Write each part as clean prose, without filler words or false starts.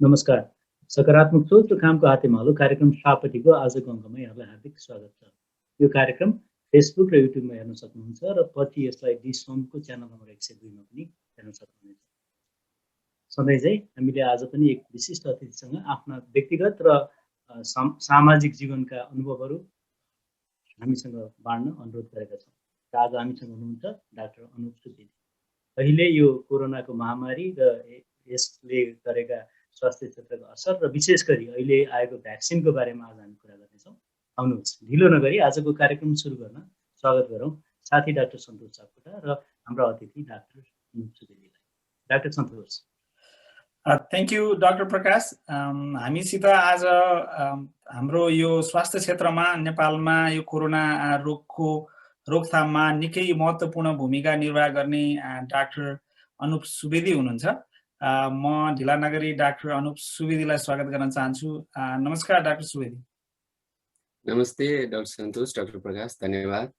नमस्कार। सकारात्मक सोच र कामको हातेमालो कार्यक्रम शापटीको आजको अङ्कमा यहाँलाई हार्दिक स्वागत छ। यो कार्यक्रम फेसबुक र युट्युबमा हेर्न सक्नुहुन्छ र पछि यसलाई डिसोमको च्यानल नम्बर 102 मा पनि हेर्न सक्नुहुनेछ। सधैँ चाहिँ हामीले आज पनि एक विशिष्ट अतिथिसँग आफ्ना व्यक्तिगत र सामाजिक जीवनका अनुभवहरू हामीसँग बाँड्न अनुरोध गरेका छौँ। र आज हामीसँग हुनुहुन्छ डाक्टर अनुप सुवेदी। अहिले यो कोरोनाको महामारी र यसले गरेका स्वास्थ्य क्षेत्रको असर र विशेष गरी अहिले आएको भ्याक्सिनको बारेमा आज हामी कुरा गर्नेछौँ। आउनुहोस् ढिलो नगरी आजको कार्यक्रम सुरु गर्न स्वागत गरौँ साथी डाक्टर सन्तोष सापकोटा र हाम्रो अतिथि डाक्टर अनुप सुवेदीलाई। Doctor Santosh. Thank you doctor Prakash. हामीसित आज हाम्रो यो स्वास्थ्य क्षेत्रमा नेपालमा यो कोरोना रोगको रोकथाममा निकै महत्त्वपूर्ण भूमिका निर्वाह गर्ने डाक्टर अनुप सुवेदी हुनुहुन्छ। म ढिला नगरी डाक्टर अनुप सुवेदीलाई स्वागत गर्न चाहन्छु। नमस्कार डाक्टर सुवेदी। नमस्ते डाक्टर सन्तोष, डाक्टर प्रकाश, धन्यवाद।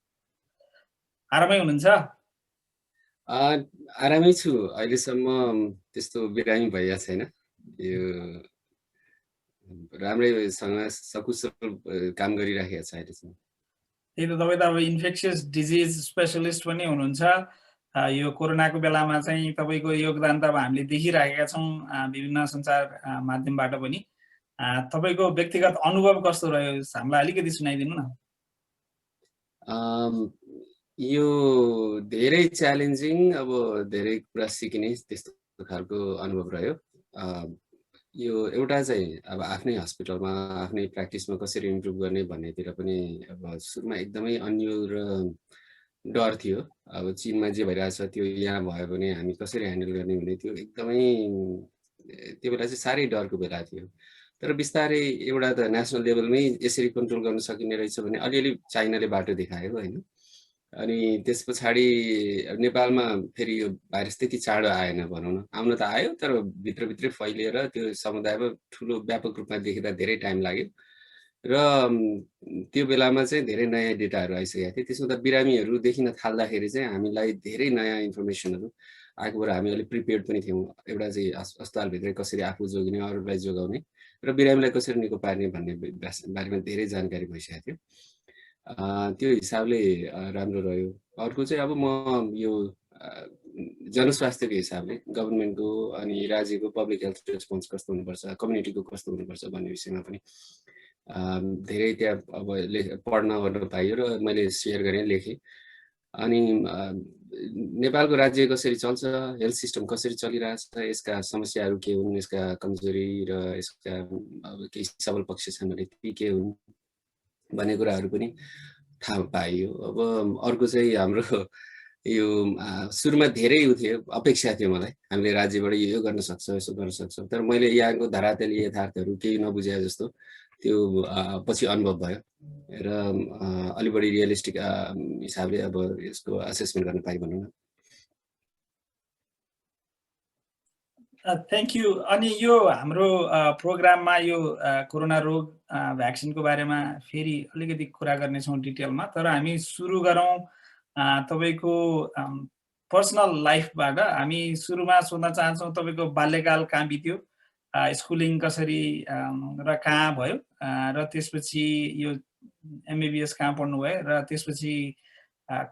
आरामै हुनुहुन्छ? आरामै छु। अहिलेसम्म त्यस्तो बिरामी भइएको छैन। यो राम्रैसँग सकुशल काम गरिराखेको छ अहिलेसम्म। त्यही त, तपाईँ त अब इन्फेक्सियस डिजिज स्पेसलिस्ट पनि हुनुहुन्छ। यो कोरोनाको बेलामा चाहिँ तपाईँको योगदान त अब हामीले देखिराखेका छौँ विभिन्न सञ्चार माध्यमबाट पनि। तपाईँको व्यक्तिगत अनुभव कस्तो रह्यो हामीलाई अलिकति सुनाइदिनु न। यो धेरै च्यालेन्जिङ, अब धेरै कुरा सिकिने त्यस्तो खालको अनुभव रह्यो। यो एउटा चाहिँ अब आफ्नै हस्पिटलमा आफ्नै प्र्याक्टिसमा कसरी इम्प्रुभ गर्ने भन्नेतिर पनि अब सुरुमा एकदमै अन्य र डर थियो। अब चीनमा जे भइरहेछ त्यो यहाँ भयो भने हामी कसरी ह्यान्डल गर्ने भन्ने त्यो एकदमै त्यो बेला चाहिँ साह्रै डरको बेला थियो। तर बिस्तारै एउटा त नेसनल लेभलमै यसरी कन्ट्रोल गर्न सकिने रहेछ भने अलिअलि चाइनाले बाटो देखायो होइन। अनि त्यस पछाडि नेपालमा फेरि यो भाइरस त्यति चाँडो आएन भनौँ न। आउन त आयो तर भित्रभित्रै फैलिएर त्यो समुदायमा ठुलो व्यापक रूपमा देख्दा धेरै टाइम लाग्यो। र त्यो बेलामा चाहिँ धेरै नयाँ डेटाहरू आइसकेका थिए। त्यसमा त बिरामीहरू देखिन थाल्दाखेरि चाहिँ हामीलाई धेरै नयाँ इन्फर्मेसनहरू आएकोबाट हामी अलिक प्रिपेयर्ड पनि थियौँ। एउटा चाहिँ अस्पतालभित्रै कसरी आफू जोगिने, अरूलाई जोगाउने र बिरामीलाई कसरी निको पार्ने भन्ने बारेमा धेरै जानकारी भइसकेको थियो। त्यो हिसाबले राम्रो रह्यो। अर्को चाहिँ अब म यो जनस्वास्थ्यको हिसाबले गभर्मेन्टको अनि राज्यको पब्लिक हेल्थ रेस्पोन्स कस्तो हुनुपर्छ, कम्युनिटीको कस्तो हुनुपर्छ भन्ने विषयमा पनि धेरै त्यहाँ अब पढ्न गर्न पाइयो र मैले सेयर गरेँ, लेखेँ। अनि नेपालको राज्य कसरी चल्छ, हेल्थ सिस्टम कसरी चलिरहेछ, यसका समस्याहरू के हुन्, यसका कमजोरी र यसका अब केही सबल पक्ष छन् भने ती के हुन् भन्ने कुराहरू पनि थाहा पाइयो। अब अर्को चाहिँ हाम्रो यो सुरुमा धेरै थियो, अपेक्षा थियो मलाई, हामीले राज्यबाट यो गर्न सक्छ, यसो गर्न सक्छ। तर मैले यहाँको धरातली यथार्थहरू केही नबुझे जस्तो त्यो पछि अनुभव भयो र अलि बढी रियलिस्टिक हिसाबले अब यसको असेसमेन्ट गर्न पाएँ भनौँ न। Thank you. अनि यो हाम्रो प्रोग्राममा यो कोरोना रोग भ्याक्सिनको बारेमा फेरि अलिकति कुरा गर्नेछौँ डिटेलमा। तर हामी सुरु गरौँ तपाईँको पर्सनल लाइफबाट। हामी सुरुमा सोध्न चाहन्छौँ तपाईँको बाल्यकाल कहाँ बित्यो, स्कुलिङ कसरी र कहाँ भयो, र त्यसपछि यो MBBS कहाँ पढ्नुभयो र त्यसपछि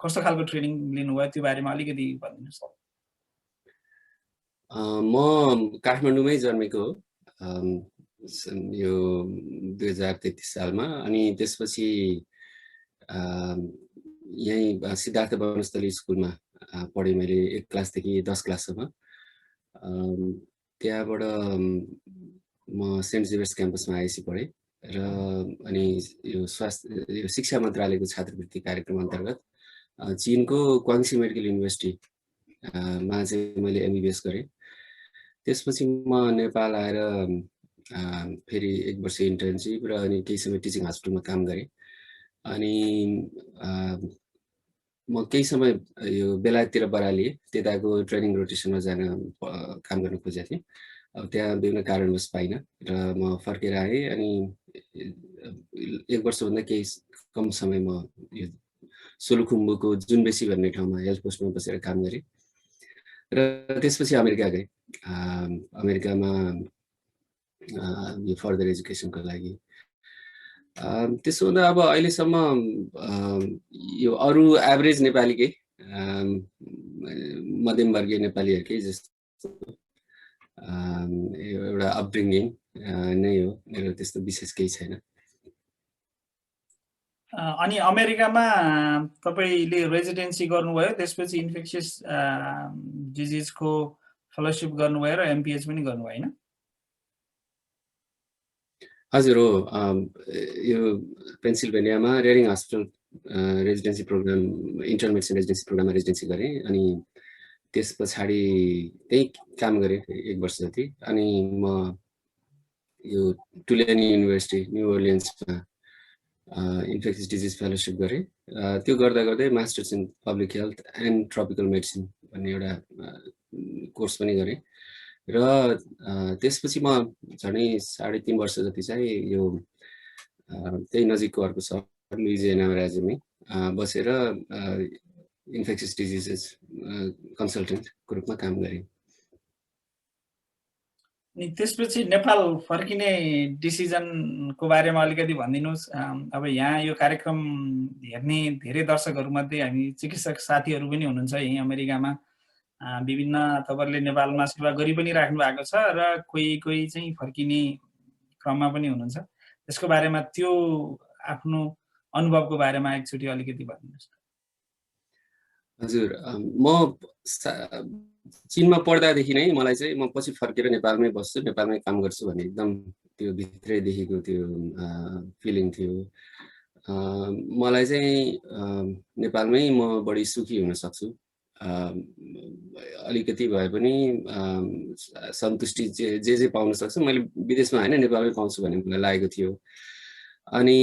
कस्तो खालको ट्रेनिङ लिनुभयो त्यो बारेमा अलिकति भनिदिनुहोस्। म काठमाडौँमै जन्मेको हो यो 2033 सालमा। अनि त्यसपछि यहीँ सिद्धार्थ वनस्थली स्कुलमा पढेँ मैले 1 क्लासदेखि 10 क्लाससम्म। त्यहाँबाट म सेन्ट जेभियर्स क्याम्पसमा आइएससी पढेँ र अनि यो शिक्षा मन्त्रालयको छात्रवृत्ति कार्यक्रम अन्तर्गत चीनको क्वाङ्सी मेडिकल युनिभर्सिटीमा चाहिँ मैले MBBS गरेँ। त्यसपछि म नेपाल आएर फेरि 1 वर्ष इन्टर्नसिप र अनि केही समय टिचिङ हस्पिटलमा काम गरेँ। अनि म केही समय यो बेलायततिर बरालिएँ, त्यताको ट्रेनिङ रोटेसनमा जान काम गर्न खोजेको थिएँ। अब त्यहाँ विभिन्न कारणवश पाइनँ र म फर्केर आएँ। अनि 1 वर्षभन्दा केही कम समय म यो सोलुखुम्बुको जुनबेसी भन्ने ठाउँमा हेल्थ पोस्टमा बसेर काम गरेँ र त्यसपछि अमेरिका गएँ। अमेरिकामा यो फर्दर एजुकेसनको लागि। त्यसो हुँदा अब अहिलेसम्म यो अरू एभरेज नेपालीकै मध्यमवर्गीय नेपालीहरूकै जस्तो एउटा अपब्रिङ्गिङ नै हो, मेरो त्यस्तो विशेष केही छैन। अनि अमेरिकामा तपाईले रेजिडेन्सी गर्नुभयो, त्यसपछि इन्फेक्सियस डिजिजको फेलोशिप गर्नुभयो र एमपिएच पनि गर्नुभयो हैन? हजुर हो, यो पेन्सिल्भेनियामा Reading hospital residency program, intern medicine residency प्रोग्राममा रेजिडेन्सी गरेँ। अनि त्यस पछाडि त्यही काम गरेँ 1 वर्ष जति। अनि म यो टुलेन युनिभर्सिटी न्यू ओर्लियन्समा इन्फेक्सियस डिजिज फेलोशिप गरेँ। त्यो गर्दा गर्दै masters in public health and tropical medicine भन्ने एउटा कोर्स पनि गरेँ। र त्यसपछि म झन्डै 3.5 वर्ष जति चाहिँ यो त्यही नजिकको अर्को सहर लुइजियाना राज्यमै बसेर इन्फेक्सियस डिजिजेस कन्सल्टेन्टको रूपमा काम गरेँ। अनि त्यसपछि नेपाल फर्किने डिसिजनको बारेमा अलिकति भनिदिनुहोस्। अब यहाँ यो कार्यक्रम हेर्ने धेरै दर्शकहरूमध्ये हामी चिकित्सक साथीहरू पनि हुनुहुन्छ यहीँ अमेरिकामा। विभिन्न तपाईँहरूले नेपालमा सेवा गरि पनि राख्नु भएको छ र कोही चाहिँ फर्किने क्रममा पनि हुनुहुन्छ। त्यसको बारेमा त्यो आफ्नो अनुभवको बारेमा एकचोटि अलिकति भनिदिनुहोस्। हजुर, म चीनमा पढ्दादेखि नै मलाई चाहिँ म पछि फर्केर नेपालमै बस्छु, नेपालमै काम गर्छु भन्ने एकदम त्यो भित्रैदेखिको त्यो फिलिङ थियो। मलाई चाहिँ नेपालमै म बढी सुखी हुन सक्छु, अलिकति भए पनि सन्तुष्टि जे पाउन सक्छु मैले विदेशमा हैन नेपालमै पाउँछु भन्ने मलाई लागेको थियो। अनि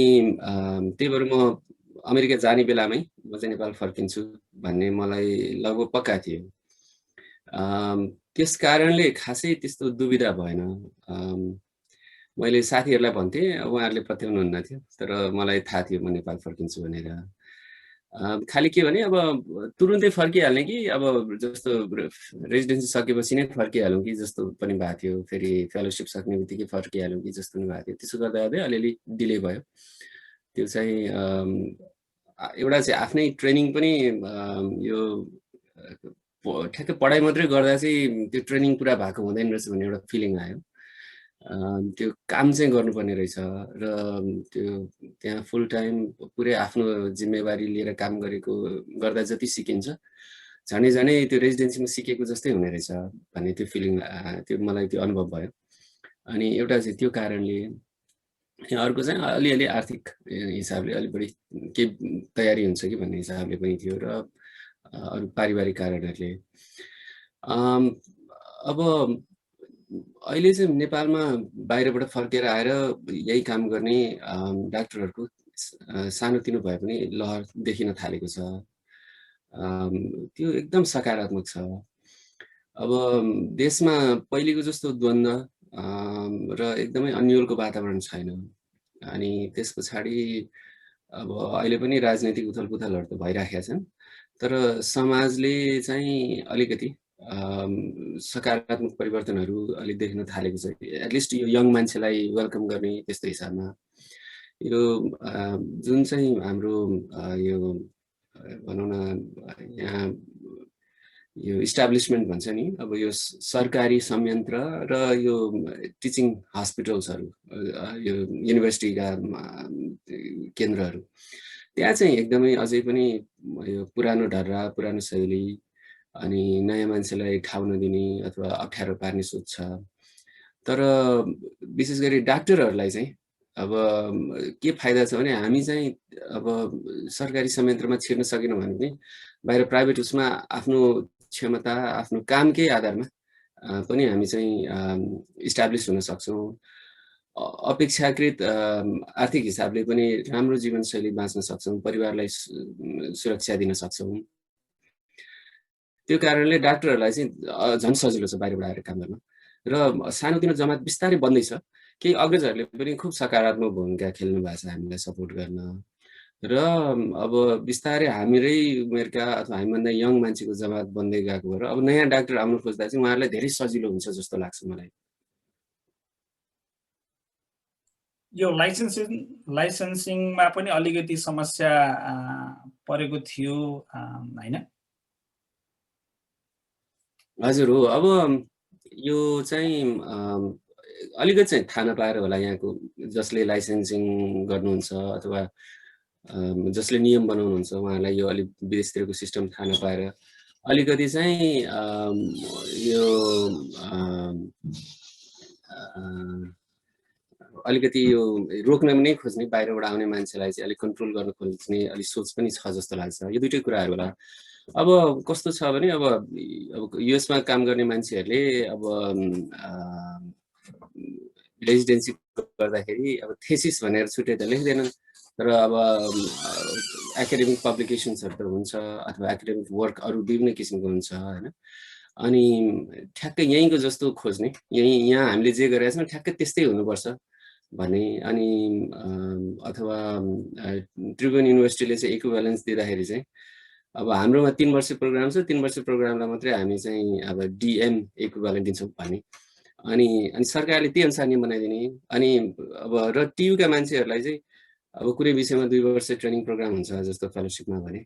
त्यही भएर म अमेरिका जाने बेलामै म चाहिँ नेपाल फर्किन्छु भन्ने मलाई लगभग पक्का थियो। त्यस कारणले खासै त्यस्तो दुविधा भएन। मैले साथीहरूलाई भन्थेँ, उहाँहरूले पत्याउनुहुन्न थियो, तर मलाई थाहा थियो म नेपाल फर्किन्छु भनेर। खालि के भने अब तुरुन्तै फर्किहाल्ने कि अब जस्तो रेजिडेन्सी सकेपछि नै फर्किहालौँ कि जस्तो पनि भएको थियो, फेरि फेलोसिप सक्ने बित्तिकै फर्किहालौँ कि जस्तो पनि भएको थियो। त्यसो गर्दा गर्दै अलिअलि डिले भयो। त्यो चाहिँ एउटा चाहिँ आफ्नै ट्रेनिङ पनि यो ठ्याक्कै पढाइ मात्रै गर्दा चाहिँ त्यो ट्रेनिङ पुरा भएको हुँदैन रहेछ भन्ने एउटा फिलिङ आयो। त्यो काम चाहिँ गर्नुपर्ने रहेछ र त्यो त्यहाँ फुल टाइम पुरै आफ्नो जिम्मेवारी लिएर काम गर्दा जति सिकिन्छ झनै त्यो रेजिडेन्सीमा सिकेको जस्तै हुने रहेछ भन्ने त्यो फिलिङ, त्यो मलाई त्यो अनुभव भयो। अनि एउटा चाहिँ त्यो कारणले, अर्को चाहिँ अलिअलि आर्थिक हिसाबले अलि बढी के तयारी हुन्छ कि भन्ने हिसाबले पनि थियो र अरू पारिवारिक कारणहरूले। अब अहिले चाहिँ नेपालमा बाहिरबाट फर्केर आएर यही काम गर्ने डाक्टरहरूको सानोतिनो भए पनि लहर देखिन थालेको छ। त्यो एकदम सकारात्मक छ। अब देशमा पहिलेको जस्तो द्वन्द्व र एकदमै अन्योलको वातावरण छैन। अनि त्यस पछाडि अब अहिले पनि राजनैतिक उथलपुथलहरू त भइराखेका छन्, तर समाजले चाहिँ अलिकति सकारात्मक परिवर्तनहरू अलि देख्न थालेको छ। एटलिस्ट यो यङ मान्छेलाई वेलकम गर्ने त्यस्तो हिसाबमा यो जुन चाहिँ हाम्रो यो भनौँ न यहाँ यो इस्टाब्लिसमेन्ट भन्छ नि, अब यो सरकारी संयन्त्र र यो टिचिङ हस्पिटल्सहरू, यो युनिभर्सिटीका केन्द्रहरू, त्यहाँ चाहिँ एकदमै अझै पनि यो पुरानो ढर्रा, पुरानो शैली अनि नयाँ मान्छेलाई ठाउँ नदिने अथवा अप्ठ्यारो पार्ने सोच छ। तर विशेष गरी डाक्टरहरूलाई चाहिँ अब के फाइदा छ भने हामी चाहिँ अब सरकारी संयन्त्रमा छिर्न सकेनौँ भने पनि बाहिर प्राइभेट उसमा आफ्नो क्षमता, आफ्नो कामकै आधारमा पनि हामी चाहिँ इस्टाब्लिस हुन सक्छौँ। अपेक्षाकृत आर्थिक हिसाबले पनि राम्रो जीवनशैली बाँच्न सक्छौँ, परिवारलाई सुरक्षा दिन सक्छौँ। त्यो कारणले डाक्टरहरूलाई चाहिँ झन् सजिलो छ बाहिरबाट आएर काम गर्न। र सानोतिनो जमात बिस्तारै बन्दैछ। केही अग्रजहरूले पनि खुब सकारात्मक भूमिका खेल्नु भएको छ हामीलाई सपोर्ट गर्न। र अब बिस्तारै हाम्रै उमेरका अथवा हामीभन्दा यङ मान्छेको जमात बन्दै गएको भएर अब नयाँ डाक्टर आउनु खोज्दा चाहिँ उहाँहरूलाई धेरै सजिलो हुन्छ जस्तो लाग्छ मलाई। यो लाइसेन्सिङमा पनि अलिकति समस्या परेको थियो हैन? हजुर हो। अब यो चाहिँ अलिकति चाहिँ थाहा नपाएर होला यहाँको जसले लाइसेन्सिङ गर्नुहुन्छ अथवा जसले नियम बनाउनुहुन्छ उहाँलाई यो अलिक विदेशतिरको सिस्टम थाहा नपाएर अलिकति चाहिँ यो अलिकति यो रोक्न नै खोज्ने, बाहिरबाट आउने मान्छेलाई चाहिँ अलिक कन्ट्रोल गर्न खोज्ने अलिक सोच पनि छ जस्तो लाग्छ। यो दुइटै कुराहरू होला। अब कस्तो छ भने अब युएसमा काम गर्ने मान्छेहरूले अब रेजिडेन्सी गर्दाखेरि अब थेसिस भनेर छुट्टै त लेख्दैनन्, तर अब एकाडेमिक पब्लिकेसन्सहरू त हुन्छ अथवा एकाडेमिक वर्क अरू विभिन्न किसिमको हुन्छ हैन। अनि ठ्याक्कै यहीँको जस्तो खोज्ने, यहाँ हामीले जे गरेका छौँ ठ्याक्कै त्यस्तै हुनुपर्छ भने, अनि अथवा त्रिभुवन युनिभर्सिटीले चाहिँ इक्विभ्यालेन्स दिँदाखेरि चाहिँ अब हाम्रोमा 3 वर्ष प्रोग्राम छ, 3 वर्ष प्रोग्रामलाई मात्रै हामी चाहिँ अब डिएम इक्विभ्यालेन्ट दिन्छौँ भन्ने, अनि सरकारले त्यही अनुसार नियम बनाइदिने। अनि अब र टियुका मान्छेहरूलाई चाहिँ अब कुनै विषयमा 2 वर्ष ट्रेनिङ प्रोग्राम हुन्छ जस्तो फेलोसिपमा भने,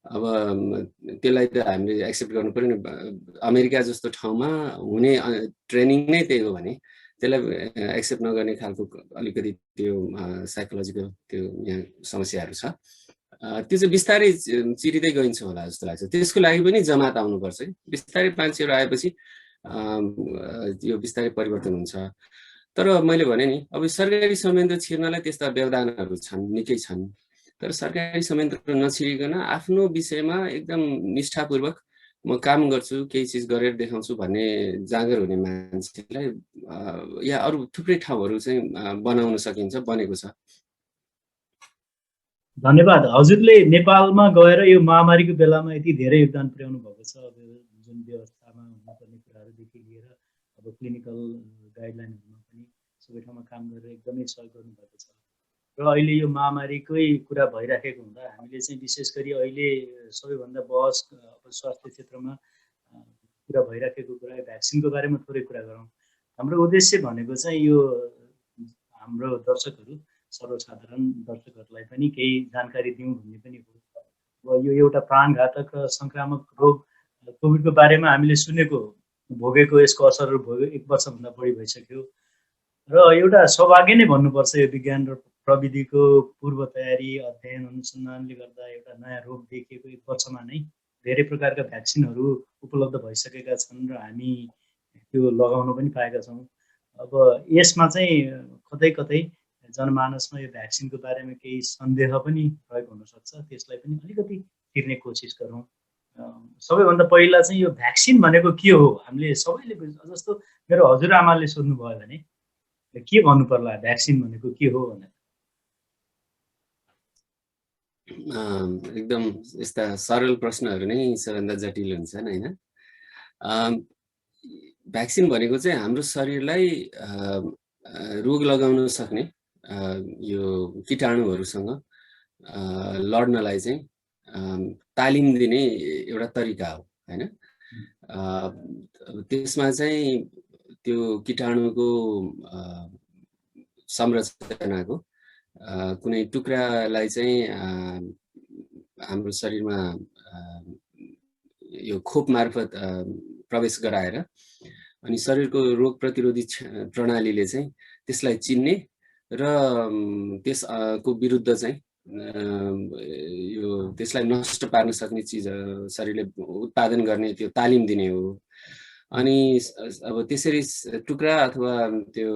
अब त्यसलाई त हामीले एक्सेप्ट गर्नु पर्यो नि। अमेरिका जस्तो ठाउँमा हुने ट्रेनिङ नै त्यही हो भने त्यसलाई एक्सेप्ट नगर्ने खालको अलिकति त्यो साइकोलोजिकल त्यो यहाँ समस्याहरू छ। त्यो चाहिँ बिस्तारै चिरिँदै गइन्छ होला जस्तो लाग्छ। त्यसको लागि पनि जमात आउनुपर्छ। बिस्तारै मान्छेहरू आएपछि यो बिस्तारै परिवर्तन हुन्छ। तर मैले भने नि अब सरकारी संयन्त्र छिर्नलाई त्यस्ता व्यवधानहरू छन्, निकै छन्। तर सरकारी संयन्त्र नछिरिकन आफ्नो विषयमा एकदम निष्ठापूर्वक म काम गर्छु, केही चिज गरेर देखाउँछु भन्ने जाँगर हुने मान्छेलाई या अरू थुप्रै ठाउँहरू चाहिँ बनाउन सकिन्छ, बनेको छ। धन्यवाद। हजुरले नेपालमा गएर यो महामारीको बेलामा यति धेरै योगदान पुर्याउनु भएको छ। अब जुन व्यवस्थामा हुनुपर्ने कुराहरूदेखि लिएर अब क्लिनिकल गाइडलाइनहरूमा पनि सबै ठाउँमा काम गरेर एकदमै सहयोग गर्नुभएको छ। र अहिले यो महामारीकै कुरा भइराखेको हुँदा हामीले चाहिँ विशेष गरी अहिले सबैभन्दा बहस अब स्वास्थ्य क्षेत्रमा कुरा भइराखेको कुरा भ्याक्सिनको बारेमा थोरै कुरा गरौँ। हाम्रो उद्देश्य भनेको चाहिँ यो हाम्रो दर्शकहरू, सर्वसाधारण दर्शकहरूलाई पनि केही जानकारी दिउँ भन्ने पनि हो। अब यो एउटा प्राणघातक र सङ्क्रामक रोग कोभिडको बारेमा हामीले सुनेको, भोगेको, यसको असरहरू भोग्यो 1 वर्षभन्दा बढी भइसक्यो। र एउटा सौभाग्य नै भन्नुपर्छ यो विज्ञान र प्रविधिको पूर्व तयारी, अध्ययन, अनुसन्धानले गर्दा एउटा नयाँ रोग देखिएको 1 वर्षमा नै धेरै प्रकारका भ्याक्सिनहरू उपलब्ध भइसकेका छन् र हामी त्यो लगाउन पनि पाएका छौँ। अब यसमा चाहिँ कतै कतै जनमानसमा यो भ्याक्सिनको बारेमा केही सन्देह पनि रहेको हुनसक्छ। त्यसलाई पनि अलिकति तिर्ने कोसिस गरौँ। सबैभन्दा पहिला चाहिँ यो भ्याक्सिन भनेको के हो? हामीले सबैले जस्तो मेरो हजुरआमाले सोध्नुभयो भने के भन्नु पर्ला भ्याक्सिन भनेको के हो भनेर? एकदम यस्ता सरल प्रश्नहरू नै सबैभन्दा जटिल हुन्छन् हैन। भ्याक्सिन भनेको चाहिँ हाम्रो शरीरलाई रोग लगाउन सक्ने यो कीटाणुहरूसँग लड्नलाई चाहिँ तालिम दिने एउटा तरिका हो हैन। त्यसमा चाहिँ त्यो कीटाणुको संरचनाको कुनै टुक्रालाई चाहिँ हाम्रो शरीरमा यो खोप मार्फत प्रवेश गराएर अनि शरीरको रोग प्रतिरोधी प्रणालीले चाहिँ त्यसलाई चिन्ने र त्यसको विरुद्ध चाहिँ यो त्यसलाई नष्ट पार्न सक्ने चिज शरीरले उत्पादन गर्ने त्यो तालिम दिने हो। अनि अब त्यसरी टुक्रा अथवा त्यो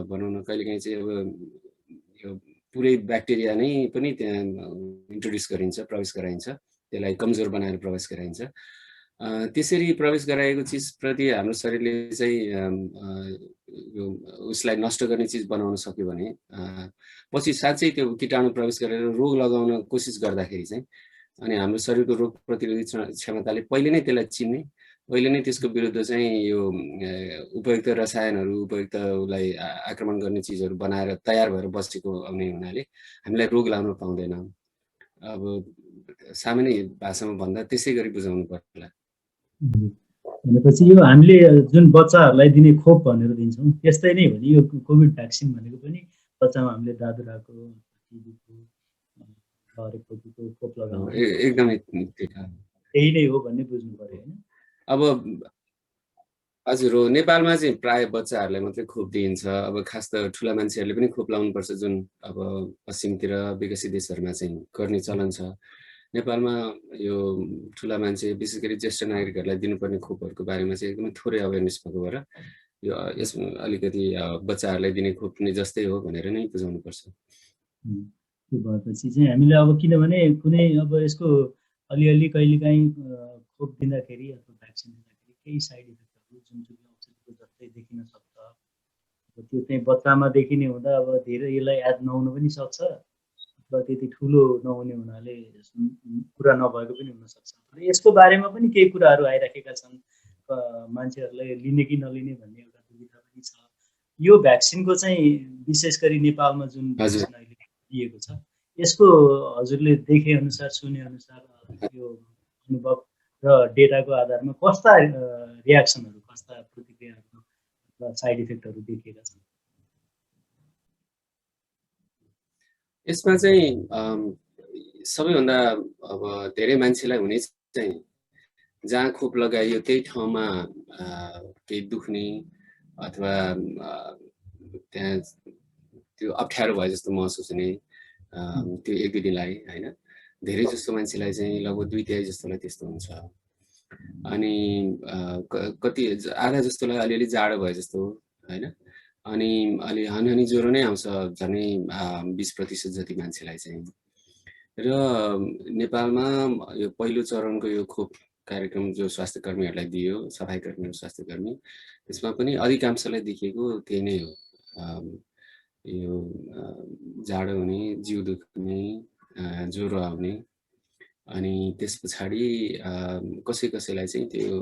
भनौँ न कहिलेकाहीँ चाहिँ अब यो पुरै ब्याक्टेरिया नै पनि त्यहाँ इन्ट्रोड्युस गरिन्छ, प्रवेश गराइन्छ, त्यसलाई कमजोर बनाएर प्रवेश गराइन्छ। त्यसरी प्रवेश गराएको चिजप्रति हाम्रो शरीरले चाहिँ यो उसलाई नष्ट गर्ने चिज बनाउन सक्यो भने पछि साँच्चै त्यो कीटाणु प्रवेश गरेर रोग लगाउन कोसिस गर्दाखेरि चाहिँ अनि हाम्रो शरीरको रोग प्रतिरोधी क्षमताले पहिले नै त्यसलाई चिन्ने, पहिले नै त्यसको विरुद्ध चाहिँ यो उपयुक्त रसायनहरू, उपयुक्त उसलाई आक्रमण गर्ने चिजहरू बनाएर तयार भएर बसेको आउने हुनाले हामीलाई रोग लाग्न पाउँदैन। अब सामान्य भाषामा भन्दा त्यसै गरी बुझाउनु पर्ला। भनेपछि यो हामीले जुन बच्चाहरूलाई दिने खोप भनेर दिन्छौँ त्यस्तै नै हो नि यो कोभिड भ्याक्सिन भनेको पनि बच्चामा हामीले दादुराको टिबीको हरेकपट्टिको खोप लगाउँछ एकदमै त्यही नै हो भन्ने बुझ्नु पर्यो होइन। अब हजुर हो, नेपालमा चाहिँ प्राय बच्चाहरूलाई मात्रै खोप दिइन्छ। अब खास त ठुला मान्छेहरूले पनि खोप लाउनुपर्छ, जुन अब पश्चिमतिर विकसित देशहरूमा चाहिँ गर्ने चलन छ। नेपालमा यो ठुला मान्छे विशेष गरी ज्येष्ठ नागरिकहरूलाई दिनुपर्ने खोपहरूको बारेमा चाहिँ एकदमै थोरै अवेरनेस भएको भएर यो यस अलिकति बच्चाहरूलाई दिने खोप नै जस्तै हो भनेर नै बुझाउनुपर्छ। त्यो भएपछि चाहिँ हामीले अब किनभने कुनै अब यसको अलिअलि कहिलेकाहीँ खोप दिँदाखेरि अथवा भ्याक्सिन दिँदाखेरि केही साइड इफेक्टहरू जुनसुकै औषधिको जस्तै देखिन सक्छ। अब त्यो चाहिँ बच्चामा देखिने हुँदा अब धेरै यसलाई याद नहुनु पनि सक्छ अथवा त्यति ठुलो नहुने हुनाले कुरा नभएको पनि हुनसक्छ। र यसको बारेमा पनि केही कुराहरू आइराखेका छन्, मान्छेहरूलाई लिने कि नलिने भन्ने एउटा दुविधा पनि छ। यो भ्याक्सिनको चाहिँ विशेष गरी नेपालमा जुन भ्याक्सिन अहिले दिएको छ यसको हजुरले देखे अनुसार सुने अनुसार यो अनुभव र डेटाको आधारमा कस्ता रियाक्सनहरू, कस्ता प्रतिक्रियाहरू र साइड इफेक्टहरू देखिएका छन्? यसमा चाहिँ सबैभन्दा अब धेरै मान्छेलाई हुने चाहिँ जहाँ खोप लगाइयो त्यही ठाउँमा केही दुख्ने अथवा त्यहाँ त्यो अप्ठ्यारो भए जस्तो महसुस हुने, त्यो एक दुई दिनलाई होइन। धेरै जस्तो मान्छेलाई चाहिँ लगभग 2/3 जस्तोलाई त्यस्तो हुन्छ। अनि कति आधा जस्तोलाई अलिअलि जाडो भए जस्तो होइन। अनि अलि हनी ज्वरो नै आउँछ झनै 20% जति मान्छेलाई चाहिँ। र नेपालमा यो पहिलो चरणको यो खोप कार्यक्रम जो स्वास्थ्य कर्मीहरूलाई दियो, सफाई कर्मी, स्वास्थ्य कर्मी, त्यसमा पनि अधिकांशलाई देखिएको त्यही नै हो। यो जाडो हुने, जिउ दुख्ने, ज्वरो आउने, अनि त्यस पछाडि कसैलाई चाहिँ त्यो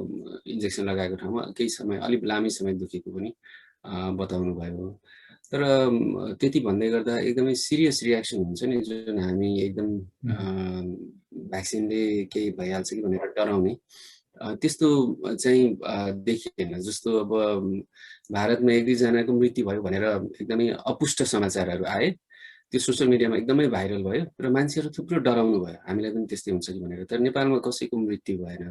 इन्जेक्सन लगाएको ठाउँमा केही समय अलिक लामै समय दुखेको पनि बताउनु भयो। तर त्यति भन्दै गर्दा एकदमै सिरियस रियाक्सन हुन्छ नि, जुन हामी एकदम भ्याक्सिनले केही भइहाल्छ कि भनेर डराउने, त्यस्तो चाहिँ देखिएन। जस्तो अब भारतमा 1-2 जनाको मृत्यु भयो भनेर एकदमै अपुष्ट समाचारहरू आए, त्यो सोसियल मिडियामा एकदमै भाइरल भयो र मान्छेहरू थुप्रो डराउनु भयो, हामीलाई पनि त्यस्तै हुन्छ कि भनेर। तर नेपालमा कसैको मृत्यु भएन।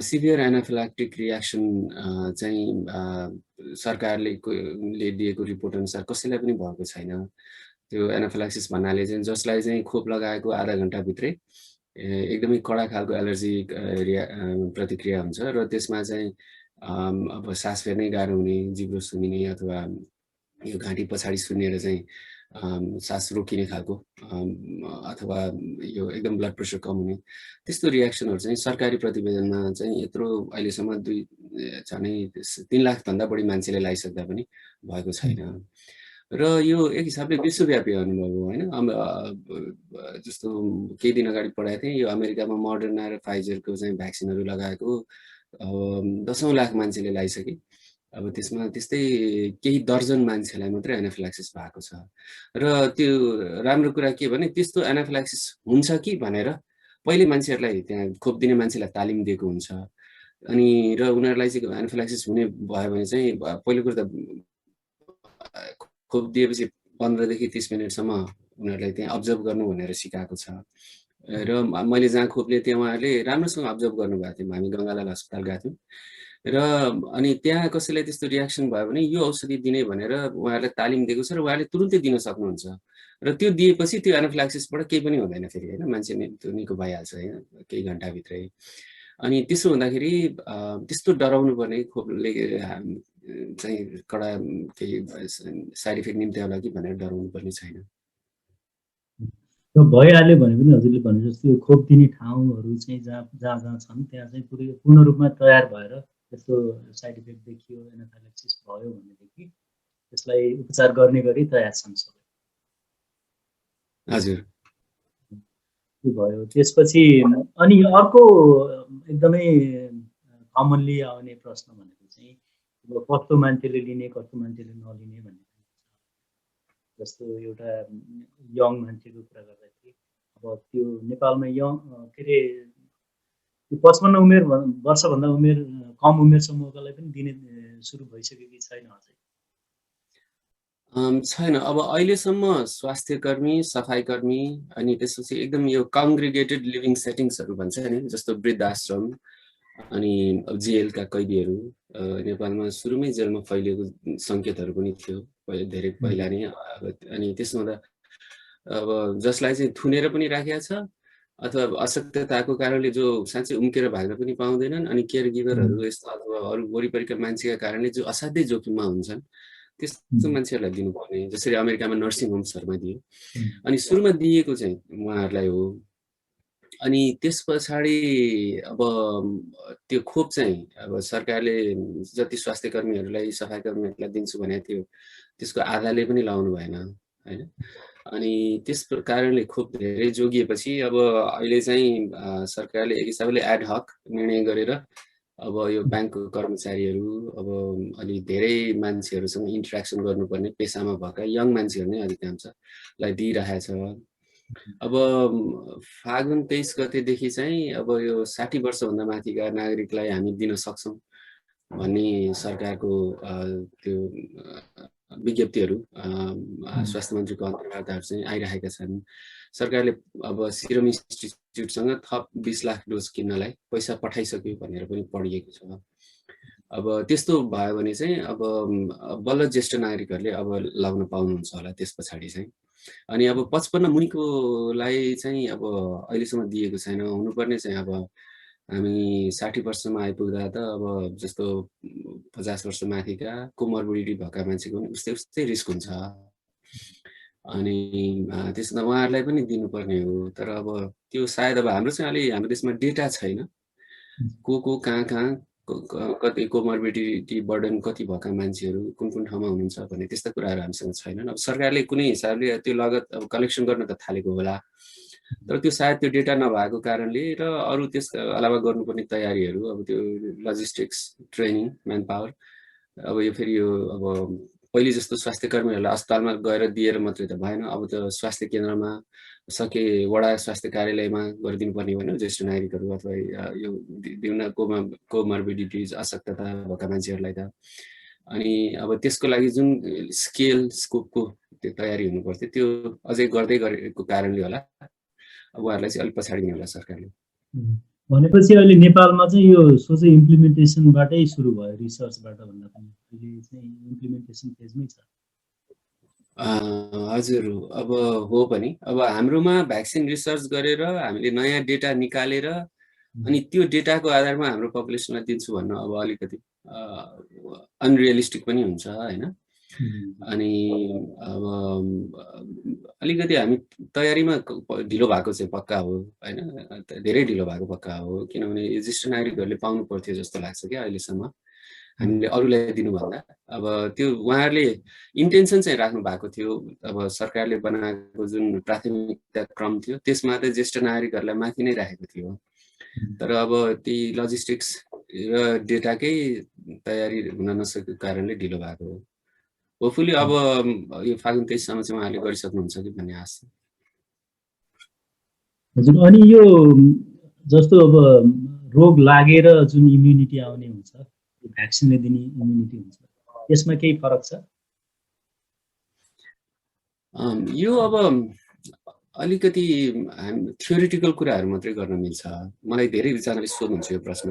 सिभियर एनाफिलाक्टिक रियाक्सन चाहिँ सरकारले दिएको रिपोर्ट अनुसार कसैलाई पनि भएको छैन। त्यो एनाफिलाक्सिस भन्नाले चाहिँ जसलाई चाहिँ खोप लगाएको आधा घन्टाभित्रै एकदमै कडा खालको एलर्जी प्रतिक्रिया हुन्छ र त्यसमा चाहिँ अब सास फेर्नै गाह्रो हुने, जिब्रो सुन्निने अथवा यो घाँटी पछाडि सुन्निएर चाहिँ सास रोकिने खालको अथवा यो एकदम ब्लड प्रेसर कम हुने, त्यस्तो रियाक्सनहरू चाहिँ सरकारी प्रतिवेदनमा चाहिँ यत्रो अहिलेसम्म 3 लाखभन्दा बढी मान्छेले लगाइसक्दा पनि भएको छैन। र यो एक हिसाबले विश्वव्यापी अनुभव हो होइन। जस्तो केही दिन अगाडि पढाएको थिएँ, यो अमेरिकामा मोडर्ना र फाइजरको चाहिँ भ्याक्सिनहरू लगाएको 10औं लाख मान्छेले लगाइसके। अब त्यसमा त्यस्तै केही दर्जन मान्छेलाई मात्रै एनाफिलाक्सिस भएको छ। र त्यो राम्रो कुरा के भने त्यस्तो एनाफिलाक्सिस हुन्छ कि भनेर पहिले मान्छेहरूलाई त्यहाँ खोप दिने मान्छेलाई तालिम दिएको हुन्छ। अनि र उनीहरूलाई चाहिँ एनाफिलाक्सिस हुने भयो भने चाहिँ पहिलो कुरो त खोप दिएपछि 15 देखि 30 मिनटसम्म उनीहरूलाई त्यहाँ अब्जर्भ गर्नु भनेर सिकाएको छ। र मैले जहाँ खोप लिएँ त्यहाँ उहाँहरूले राम्रोसँग अब्जर्भ गर्नुभएको थियो। हामी गङ्गालाल अस्पताल गएको थियौँ र अनि त्यहाँ कसैलाई त्यस्तो रियाक्सन भयो भने यो औषधि दिने भनेर उहाँहरूलाई तालिम दिएको छ र उहाँले तुरुन्तै दिन सक्नुहुन्छ। र त्यो दिएपछि त्यो एनाफिलाक्सिसबाट केही पनि हुँदैन फेरि होइन, मान्छे त्यो निको भइहाल्छ होइन केही घन्टाभित्रै। अनि त्यसो हुँदाखेरि त्यस्तो डराउनु पर्ने खोपले चाहिँ कडा केही साइड इफेक्ट निम्ति होला कि भनेर डराउनु पर्ने छैन। र भइहाल्यो भने पनि हजुरले भने जस्तो खोप दिने ठाउँहरू चाहिँ जहाँ छन् त्यहाँ चाहिँ पूर्ण रूपमा तयार भएर त्यस्तो साइड इफेक्ट देखियो, एनाफिलाक्सिस भयो भनेदेखि त्यसलाई उपचार गर्ने गरी तयार छन् सबै। हजुर, त्यो भयो। त्यसपछि अनि अर्को एकदमै कमनली आउने प्रश्न भनेको चाहिँ अब कस्तो मान्छेले लिने, कस्तो मान्छेले नलिने भन्ने जस्तो एउटा यङ मान्छेको कुरा गर्दाखेरि अब त्यो नेपालमा यङ के अरे 55 वर्षभन्दा कम उमेर समूहकालाई पनि दिने सुरु भइसक्यो कि छैन अझै? छैन। अब अहिलेसम्म स्वास्थ्यकर्मी, सफाइकर्मी अनि त्यसपछि एकदम यो कङ्ग्रिगेटेड लिभिङ सेटिङ्सहरू भन्छ नि, जस्तो वृद्धाश्रम अनि जेलका कैदीहरू नेपालमा सुरुमै जेलमा फैलिएको सङ्केतहरू पनि थियो धेरै पहिला नै। अनि त्यसमा त अब जसलाई चाहिँ थुनेर पनि राखेको छ अथवा अशक्तताको कारणले जो साँच्चै उम्केर भाग्न पनि पाउँदैनन्, अनि केयर गिभरहरू यस्तो अथवा अरू वरिपरिका मान्छेका कारणले जो असाध्यै जोखिममा हुन्छन् त्यस्तो मान्छेहरूलाई दिनुपर्ने, जसरी अमेरिकामा नर्सिङ होम्सहरूमा दियो। अनि सुरुमा दिएको चाहिँ उहाँहरूलाई हो। अनि त्यस पछाडि अब त्यो खोप चाहिँ अब सरकारले जति स्वास्थ्यकर्मीहरूलाई, सफाइकर्मीहरूलाई दिन्छु भनेको थियो त्यसको आधाले पनि लाउनु भएन होइन। अनि त्यस कारणले खोप धेरै जोगिएपछि अब अहिले चाहिँ सरकारले एक हिसाबले एडहक निर्णय गरेर अब यो ब्याङ्कको कर्मचारीहरू, अब अलि धेरै मान्छेहरूसँग इन्टरेक्सन गर्नुपर्ने पेसामा भएका यङ मान्छेहरू नै अधिकांशलाई दिइरहेछ। अब फागुन 23 गतेदेखि चाहिँ अब यो 60 वर्षभन्दा माथिका नागरिकलाई हामी दिन सक्छौँ भन्ने सरकारको त्यो विज्ञप्तिहरू स्वास्थ्य मन्त्रीको अन्तर्वार्ताहरू चाहिँ आइरहेका छन्। सरकारले अब सिरम इन्स्टिच्युटसँग थप 20 लाख डोज किन्नलाई पैसा पठाइसक्यो भनेर पनि पढिएको छ। अब त्यस्तो भयो भने चाहिँ अब बल्ल ज्येष्ठ नागरिकहरूले अब लाउन पाउनुहुन्छ होला त्यस पछाडि चाहिँ। अनि अब 55 मुनिकोलाई चाहिँ अब अहिलेसम्म दिएको छैन। हुनुपर्ने चाहिँ अब हामी 60 वर्षमा आइपुग्दा त अब जस्तो 50 वर्ष माथिका कोमर्बिडिटी भएका मान्छेको पनि उस्तै रिस्क हुन्छ। अनि त्यसमा उहाँहरूलाई पनि दिनुपर्ने हो। तर अब त्यो सायद अब हाम्रो चाहिँ अलि हाम्रो देशमा डेटा छैन, को कहाँ कति कोमर्बिडिटी बर्डन कति भएका मान्छेहरू कुन ठाउँमा हुनुहुन्छ भन्ने त्यस्ता कुराहरू हामीसँग छैनन्। अब सरकारले कुनै हिसाबले त्यो लगत अब कलेक्सन गर्न त थालेको होला, तर त्यो सायद त्यो डेटा नभएको कारणले र अरू त्यस अलावा गर्नुपर्ने तयारीहरू, अब त्यो लजिस्टिक्स, ट्रेनिङ, म्यान पावर, अब यो फेरि यो अब पहिले जस्तो स्वास्थ्यकर्मीहरूलाई अस्पतालमा गएर दिएर मात्रै त भएन। अब त स्वास्थ्य केन्द्रमा सके वडा स्वास्थ्य कार्यालयमा गरिदिनु पर्ने होइन ज्येष्ठ नागरिकहरू अथवा यो विभिन्न कोमर्बिडिटिज अशक्तता भएका मान्छेहरूलाई त। अनि अब त्यसको लागि जुन स्केल स्कोपको त्यो तयारी हुनुपर्थ्यो त्यो अझै गर्दै गरेको कारणले होला अब उहाँहरूलाई चाहिँ अलिक पछाडि नै होला सरकारले। भनेपछि अहिले नेपालमा चाहिँ यो सोझै इम्प्लिमेन्टेसनबाटै सुरु भयो, रिसर्चबाट भन्दा पनि अहिले चाहिँ इम्प्लिमेन्टेसन फेजमै छ। हजुर, अब हो पनि। अब हाम्रोमा भ्याक्सिन रिसर्च गरेर हामीले नयाँ डेटा निकालेर अनि त्यो डेटाको आधारमा हाम्रो पपुलेसनलाई दिन्छु भन्नु अब अलिकति अनरियलिस्टिक पनि हुन्छ होइन। अनि अब अलिकति हामी तयारीमा ढिलो भएको चाहिँ पक्का हो होइन, धेरै ढिलो भएको पक्का हो। किनभने ज्येष्ठ नागरिकहरूले पाउनु पर्थ्यो जस्तो लाग्छ क्या अहिलेसम्म हामीले अरूलाई दिनुभन्दा। अब त्यो उहाँहरूले इन्टेन्सन चाहिँ राख्नु भएको थियो, अब सरकारले बनाएको जुन प्राथमिकता क्रम थियो त्यसमा त ज्येष्ठ नागरिकहरूलाई माथि नै राखेको थियो। तर अब ती लजिस्टिक्स र डेटाकै तयारी हुन नसकेको कारणले ढिलो भएको हो। होपफुली अब यो फागुन 23 सम्म चाहिँ उहाँले गरिसक्नुहुन्छ कि भन्ने आश छ। हजुर, अनि यो जस्तो अब रोग लागेर जुन इम्युनिटी आउने हुन्छ, भ्याक्सिनले दिने इम्युनिटी हुन्छ, यसमा केही फरक छ? यो अब अलिकति थ्योरिटिकल कुराहरू मात्रै गर्न मिल्छ। मलाई धेरैजनाले सोध्नुहुन्छ यो प्रश्न,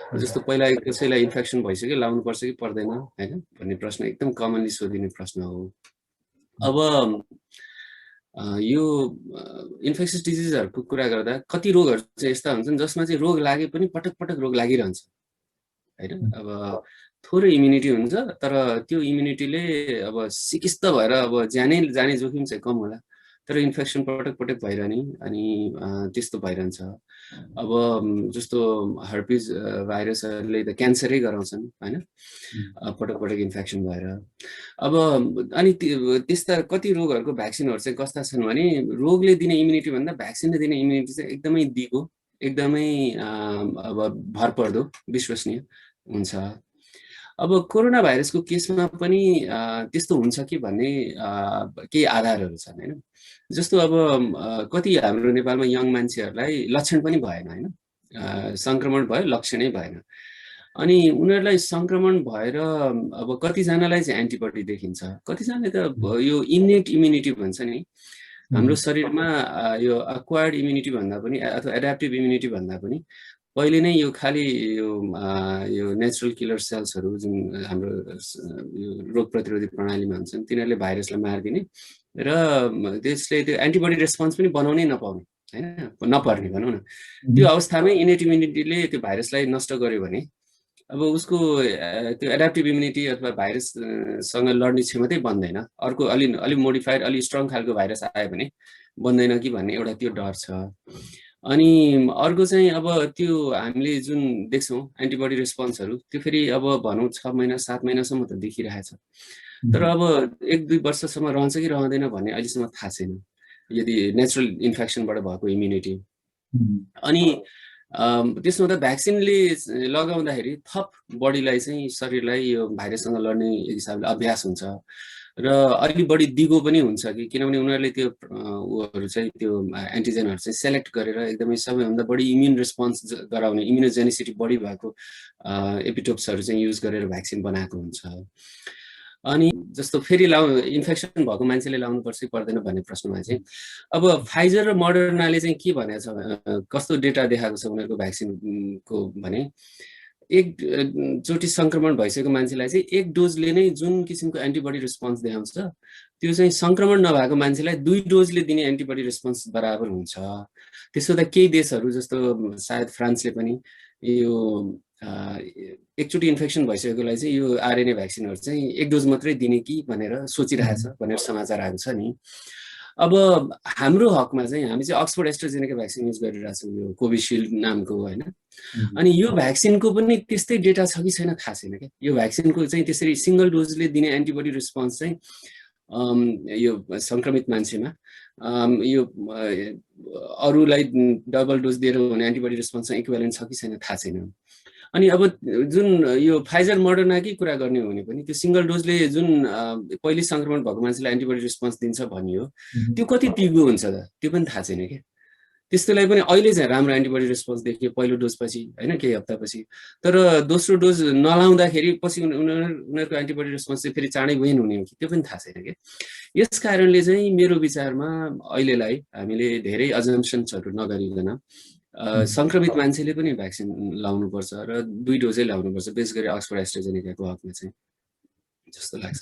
जस्तो पहिला कसैलाई इन्फेक्सन भइसक्यो लाउनुपर्छ कि पर्दैन होइन भन्ने प्रश्न एकदम कमनली सोधिने प्रश्न हो। अब यो इन्फेक्सियस डिजिजहरूको कुरा गर्दा कति रोगहरू चाहिँ यस्ता हुन्छन् जसमा चाहिँ रोग लागे पनि पटक पटक रोग लागिरहन्छ होइन। अब थोरै इम्युनिटी हुन्छ तर त्यो इम्युनिटीले अब सिकिस्त भएर अब जाने जोखिम चाहिँ कम होला, तर इन्फेक्सन पटक पटक भइरहने अनि त्यस्तो भइरहन्छ। अब जस्तो हर्पिज भाइरसहरूले त क्यान्सरै गराउँछन् होइन पटक पटक इन्फेक्सन भएर। अब अनि त्यस्ता कति रोगहरूको भ्याक्सिनहरू चाहिँ कस्ता छन् भने रोगले दिने इम्युनिटी भन्दा भ्याक्सिनले दिने इम्युनिटी चाहिँ एकदमै दिगो, एकदमै अब भरपर्दो, विश्वसनीय हुन्छ। अब कोरोना भाइरसको केसमा पनि त्यस्तो हुन्छ कि भन्ने केही आधारहरू छन् होइन। जस्तो अब कति हाम्रो नेपालमा यङ मान्छेहरूलाई लक्षण पनि भएन होइन, सङ्क्रमण भयो लक्षणै भएन। अनि उनीहरूलाई सङ्क्रमण भएर अब कतिजनालाई चाहिँ एन्टिबडी देखिन्छ, कतिजनाले त यो इनेट इम्युनिटी भन्छ नि, हाम्रो शरीरमा यो एक्वायर्ड इम्युनिटी भन्दा पनि अथवा एडाप्टिभ इम्युनिटी भन्दा पनि पहिले नै यो खालि यो नेचुरल किलर सेल्सहरू जुन हाम्रो यो रोग प्रतिरोधी प्रणालीमा हुन्छन् तिनीहरूले भाइरसलाई मारिदिने र त्यसले त्यो एन्टिबडी रेस्पोन्स पनि बनाउनै नपाउने हैन, नपर्ने भनौँ न, त्यो अवस्थामै इनेट इम्युनिटीले त्यो भाइरसलाई नष्ट गर्यो भने अब उसको त्यो एडाप्टिभ इम्युनिटी अथवा भाइरससँग लड्ने क्षमतै बन्दैन, अर्को अलि मोडिफाइड अलि स्ट्रङ खालको भाइरस आयो भने बन्दैन कि भन्ने एउटा त्यो डर छ। अनि अर्को चाहिँ अब त्यो हामीले जुन देख्छौँ एन्टिबडी रेस्पोन्सहरू त्यो फेरि अब भनौँ 6 महिना 7 महिनासम्म त देखिरहेछ, तर अब 1-2 वर्षसम्म रहन्छ कि रहँदैन भन्ने अहिलेसम्म थाहा छैन यदि नेचुरल इन्फेक्सनबाट भएको इम्युनिटी। अनि त्यसमा त भ्याक्सिनले लगाउँदाखेरि थप बडीलाई चाहिँ शरीरलाई यो भाइरससँग लड्ने हिसाबले अभ्यास हुन्छ र अलि बढी दिगो पनि हुन्छ कि किनभने उनीहरूले त्यो उहरू चाहिँ त्यो एन्टिजेनहरू चाहिँ सेलेक्ट गरेर एकदमै सबैभन्दा बढी इम्युन रेस्पोन्स गराउने इम्युनोजेनिसिटी बढी भएको एपिटोप्सहरू चाहिँ युज गरेर भ्याक्सिन बनाएको हुन्छ। अनि जस्तो फेरि इन्फेक्सन भएको मान्छेले लाउनुपर्छ कि पर्दैन भन्ने प्रश्नमा चाहिँ अब फाइजर र मोडर्नाले चाहिँ के भनेको छ, कस्तो डेटा देखाएको छ उनीहरूको भ्याक्सिनको भने एकचोटि सङ्क्रमण भइसकेको मान्छेलाई चाहिँ 1 डोजले नै जुन किसिमको एन्टिबडी रेस्पोन्स देखाउँछ त्यो चाहिँ सङ्क्रमण नभएको मान्छेलाई 2 डोजले दिने एन्टिबडी रेस्पोन्स बराबर हुन्छ। त्यसो त केही देशहरू जस्तो सायद फ्रान्सले पनि यो एकचोटि इन्फेक्सन भइसकेकोलाई चाहिँ यो आरएनए भ्याक्सिनहरू चाहिँ 1 डोज मात्रै दिने कि भनेर सोचिरहेछ भनेर समाचार आएको छ नि। अब हाम्रो हकमा चाहिँ हामी चाहिँ अक्सफोर्ड एस्ट्राजेनेका भ्याक्सिन युज गरिरहेछौँ यो कोभिसिल्ड नामको होइन। अनि यो भ्याक्सिनको पनि त्यस्तै डेटा छ कि छैन थाहा छैन क्या। यो भ्याक्सिनको चाहिँ त्यसरी सिङ्गल डोजले दिने एन्टिबडी रेस्पोन्स चाहिँ यो सङ्क्रमित मान्छेमा यो अरूलाई डबल डोज दिएर हुने एन्टिबडी रेस्पोन्स चाहिँ इक्विभ्यालेन्ट छ कि छैन थाहा छैन। अनि अब जुन यो फाइजर मोडर्नाकै कुरा गर्ने हो भने पनि त्यो सिङ्गल डोजले जुन पहिले सङ्क्रमण भएको मान्छेलाई एन्टिबडी रेस्पोन्स दिन्छ भनियो त्यो कति दिगो हुन्छ त त्यो पनि थाहा छैन क्या। त्यस्तोलाई पनि अहिले चाहिँ राम्रो एन्टिबडी रेस्पोन्स देखियो पहिलो डोजपछि होइन केही हप्तापछि, तर दोस्रो डोज नलाउँदाखेरि पछि उनीहरूको एन्टिबडी रेस्पोन्स चाहिँ फेरि चाँडै वेन हुने हो कि त्यो पनि थाहा छैन क्या। यस कारणले चाहिँ मेरो विचारमा अहिलेलाई हामीले धेरै अजम्पसन्सहरू नगरिकन सङ्क्रमित मान्छेले पनि भ्याक्सिन लाउनुपर्छ र 2 डोजै लाउनुपर्छ, विशेष गरी अक्सफोर्ड एस्ट्राजेनेकाको हकमा चाहिँ जस्तो लाग्छ।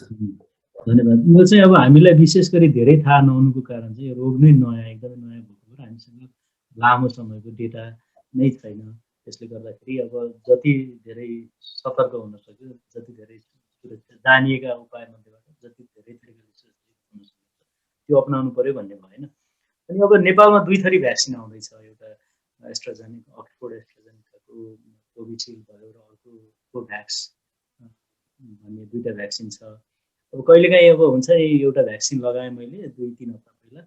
धन्यवाद। यो चाहिँ अब हामीलाई विशेष गरी धेरै थाहा नहुनुको कारण चाहिँ यो रोग नै नयाँ एकदमै नयाँ भएको भएर हामीसँग लामो समयको डेटा नै छैन। त्यसले गर्दाखेरि अब जति धेरै सतर्क हुन सक्यो, जति धेरै सुरक्षा जानिएका उपायमध्येबाट जति धेरै तरिकाले सुरक्षित हुन सक्छ त्यो अपनाउनु पर्यो भन्ने भएन। अनि अब नेपालमा 2 थरी भ्याक्सिन आउँदैछ, एउटा एस्ट्राजेनेका अक्सफोर्ड एस्ट्राजेनेकाको कोभिसिल्ड भयो र अर्को कोभ्याक्स भन्ने 2टा भ्याक्सिन छ। अब कहिलेकाहीँ अब हुन्छ एउटा भ्याक्सिन लगाएँ मैले 2-3 हप्ता पहिला,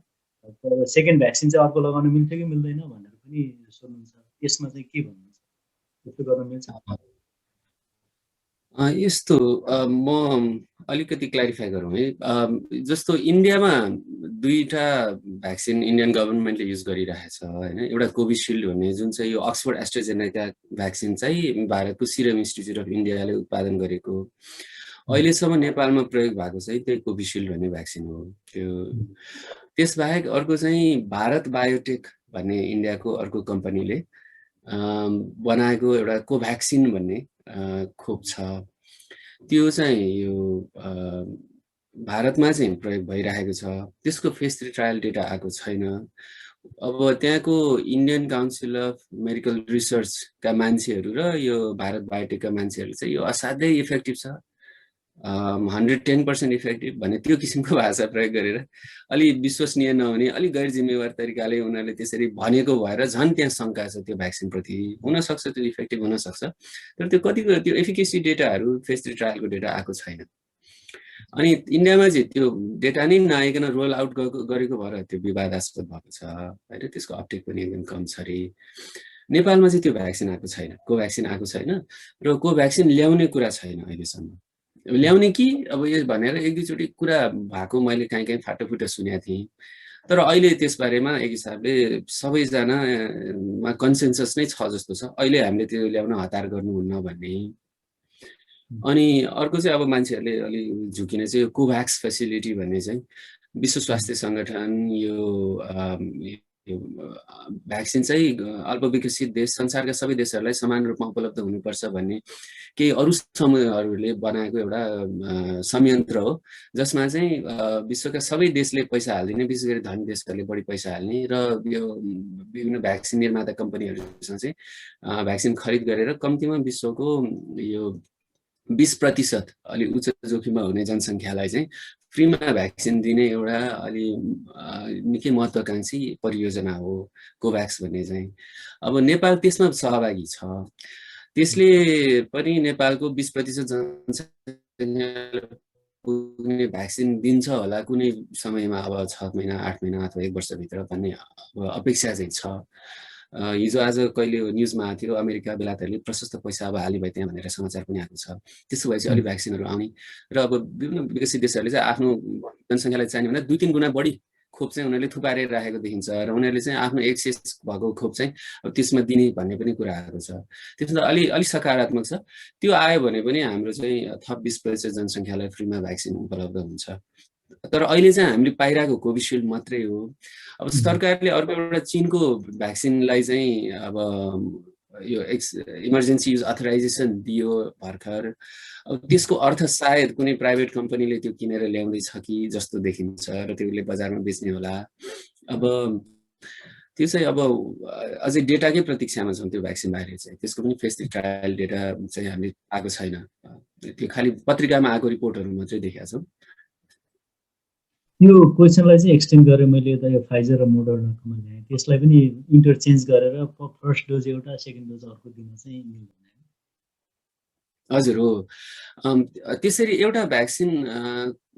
तर सेकेन्ड भ्याक्सिन चाहिँ अर्को लगाउन मिल्छ कि मिल्दैन भनेर पनि सोध्नुहुन्छ, यसमा चाहिँ के भन्नुहुन्छ, त्यस्तो गर्न मिल्छ? यस्तो म अलिकति क्ल्यारिफाई गरौँ है। जस्तो इन्डियामा 2टा भ्याक्सिन इन्डियन गभर्मेन्टले युज गरिरहेछ होइन। एउटा कोभिसिल्ड भन्ने जुन चाहिँ यो अक्सफोर्ड एस्ट्राजेनेका भ्याक्सिन चाहिँ भारतको सिरम इन्स्टिच्युट अफ इन्डियाले उत्पादन गरेको, अहिलेसम्म नेपालमा प्रयोग भएको चाहिँ त्यही कोभिसिल्ड भन्ने भ्याक्सिन हो। त्यो त्यसबाहेक अर्को चाहिँ भारत बायोटेक भन्ने इन्डियाको अर्को कम्पनीले बनाएको एउटा कोभ्याक्सिन भन्ने खोप छ, त्यो चाहिँ यो भारतमा चाहिँ प्रयोग भइरहेको छ। त्यसको फेज 3 ट्रायल डेटा आएको छैन। अब त्यहाँको इन्डियन काउन्सिल अफ मेडिकल रिसर्चका मान्छेहरू र यो भारत बायोटेकका मान्छेहरू चाहिँ यो असाध्यै इफेक्टिभ छ, 110% इफेक्टिभ भन्ने त्यो किसिमको भाषा प्रयोग गरेर अलि विश्वसनीय नहुने अलि गैर जिम्मेवार तरिकाले उनीहरूले त्यसरी भनेको भएर झन् त्यहाँ शङ्का छ त्यो भ्याक्सिनप्रति। हुनसक्छ त्यो इफेक्टिभ हुनसक्छ, तर त्यो कतिको त्यो एफिकेसी डेटाहरू फेज 3 ट्रायलको डेटा आएको छैन। अनि इन्डियामा चाहिँ त्यो डेटा नै नआइकन रोल आउट गरेको भएर त्यो विवादास्पद भएको छ होइन, त्यसको अपटेक पनि एकदम कम छ अरे। नेपालमा चाहिँ त्यो भ्याक्सिन आएको छैन, कोभ्याक्सिन आएको छैन र कोभ्याक्सिन ल्याउने कुरा छैन अहिलेसम्म। ल्याउने कि अब यो भनेर 1-2 चोटि कुरा भएको मैले कहीँ फाटोफुटो सुनेको थिएँ। तर अहिले त्यसबारेमा एक हिसाबले सबैजनामा कन्सेन्सस नै छ जस्तो छ। अहिले हामीले त्यो ल्याउन हतार गर्नुहुन्न भन्ने। अनि अर्को चाहिँ अब मान्छेहरूले अलि झुकिने चाहिँ यो कोभ्याक्स फेसिलिटी भन्ने चाहिँ विश्व स्वास्थ्य सङ्गठन यो भ्याक्सिन चाहिँ अल्पविकसित देश संसारका सबै देशहरूलाई समान रूपमा उपलब्ध हुनुपर्छ भन्ने केही अरू समूहहरूले बनाएको एउटा संयन्त्र हो, जसमा चाहिँ विश्वका सबै देशले पैसा हाल्दिने, विशेष गरी धनी देशहरूले बढी पैसा हाल्ने र यो विभिन्न भ्याक्सिन निर्माता कम्पनीहरूसँग चाहिँ भ्याक्सिन खरिद गरेर कम्तीमा विश्वको यो 20% अलि उच्च जोखिममा हुने जनसङ्ख्यालाई चाहिँ फ्रीमा भ्याक्सिन दिने एउटा अलि निकै महत्त्वाकांक्षी परियोजना हो कोभ्याक्स भन्ने चाहिँ। अब नेपाल त्यसमा सहभागी छ। त्यसले पनि नेपालको 20% जनसङ्ख्यालाई पुग्ने भ्याक्सिन दिन्छ होला कुनै समयमा, अब 6 महिना 8 महिना अथवा 1 वर्षभित्र भन्ने अपेक्षा चाहिँ छ। हिजो आज कहिले न्युजमा आएको थियो, अमेरिका बेलायतहरूले प्रशस्त पैसा अब हाली भयो त्यहाँ भनेर समाचार पनि आएको छ। त्यसो भए चाहिँ अलि भ्याक्सिनहरू आउने र अब विभिन्न विकसित देशहरूले चाहिँ आफ्नो जनसङ्ख्यालाई चाहिने भन्दा 2-3 गुणा बढी खोप चाहिँ उनीहरूले थुपारेर राखेको देखिन्छ र उनीहरूले चाहिँ आफ्नो एक्सेस भएको खोप चाहिँ अब त्यसमा दिने भन्ने पनि कुरा आएको छ। त्यसमा अलि सकारात्मक छ। त्यो आयो भने पनि हाम्रो चाहिँ थप 20% जनसङ्ख्यालाई फ्रीमा भ्याक्सिन उपलब्ध हुन्छ। तर अहिले चाहिँ हामीले पाइरहेको कोभिसिल्ड मात्रै हो। अब सरकारले अर्को एउटा चीनको भ्याक्सिनलाई चाहिँ अब यो इमर्जेन्सी युज अथराइजेसन दियो भर्खर। अब त्यसको अर्थ सायद कुनै प्राइभेट कम्पनीले त्यो किनेर ल्याउँदैछ कि जस्तो देखिन्छ र त्यसले बजारमा बेच्ने होला। अब त्यो चाहिँ अब अझै डेटाकै प्रतीक्षामा छौँ त्यो भ्याक्सिन बारे चाहिँ। त्यसको पनि फेस 3 ट्रायल डेटा चाहिँ हामीले आएको छैन। त्यो खालि पत्रिकामा आएको रिपोर्टहरू मात्रै देखेका छौँ। यो क्वेसनलाई चाहिँ एक्सटेन्ड गरेर मैले त यो फाइजर र मोडर्नाकोमा ल्याएँ, त्यसलाई पनि इन्टरचेन्ज गरेर फर्स्ट डोज एउटा सेकेन्ड डोज अर्को दिन चाहिँ मिल्दैन। हजुर हो। त्यसरी एउटा भ्याक्सिन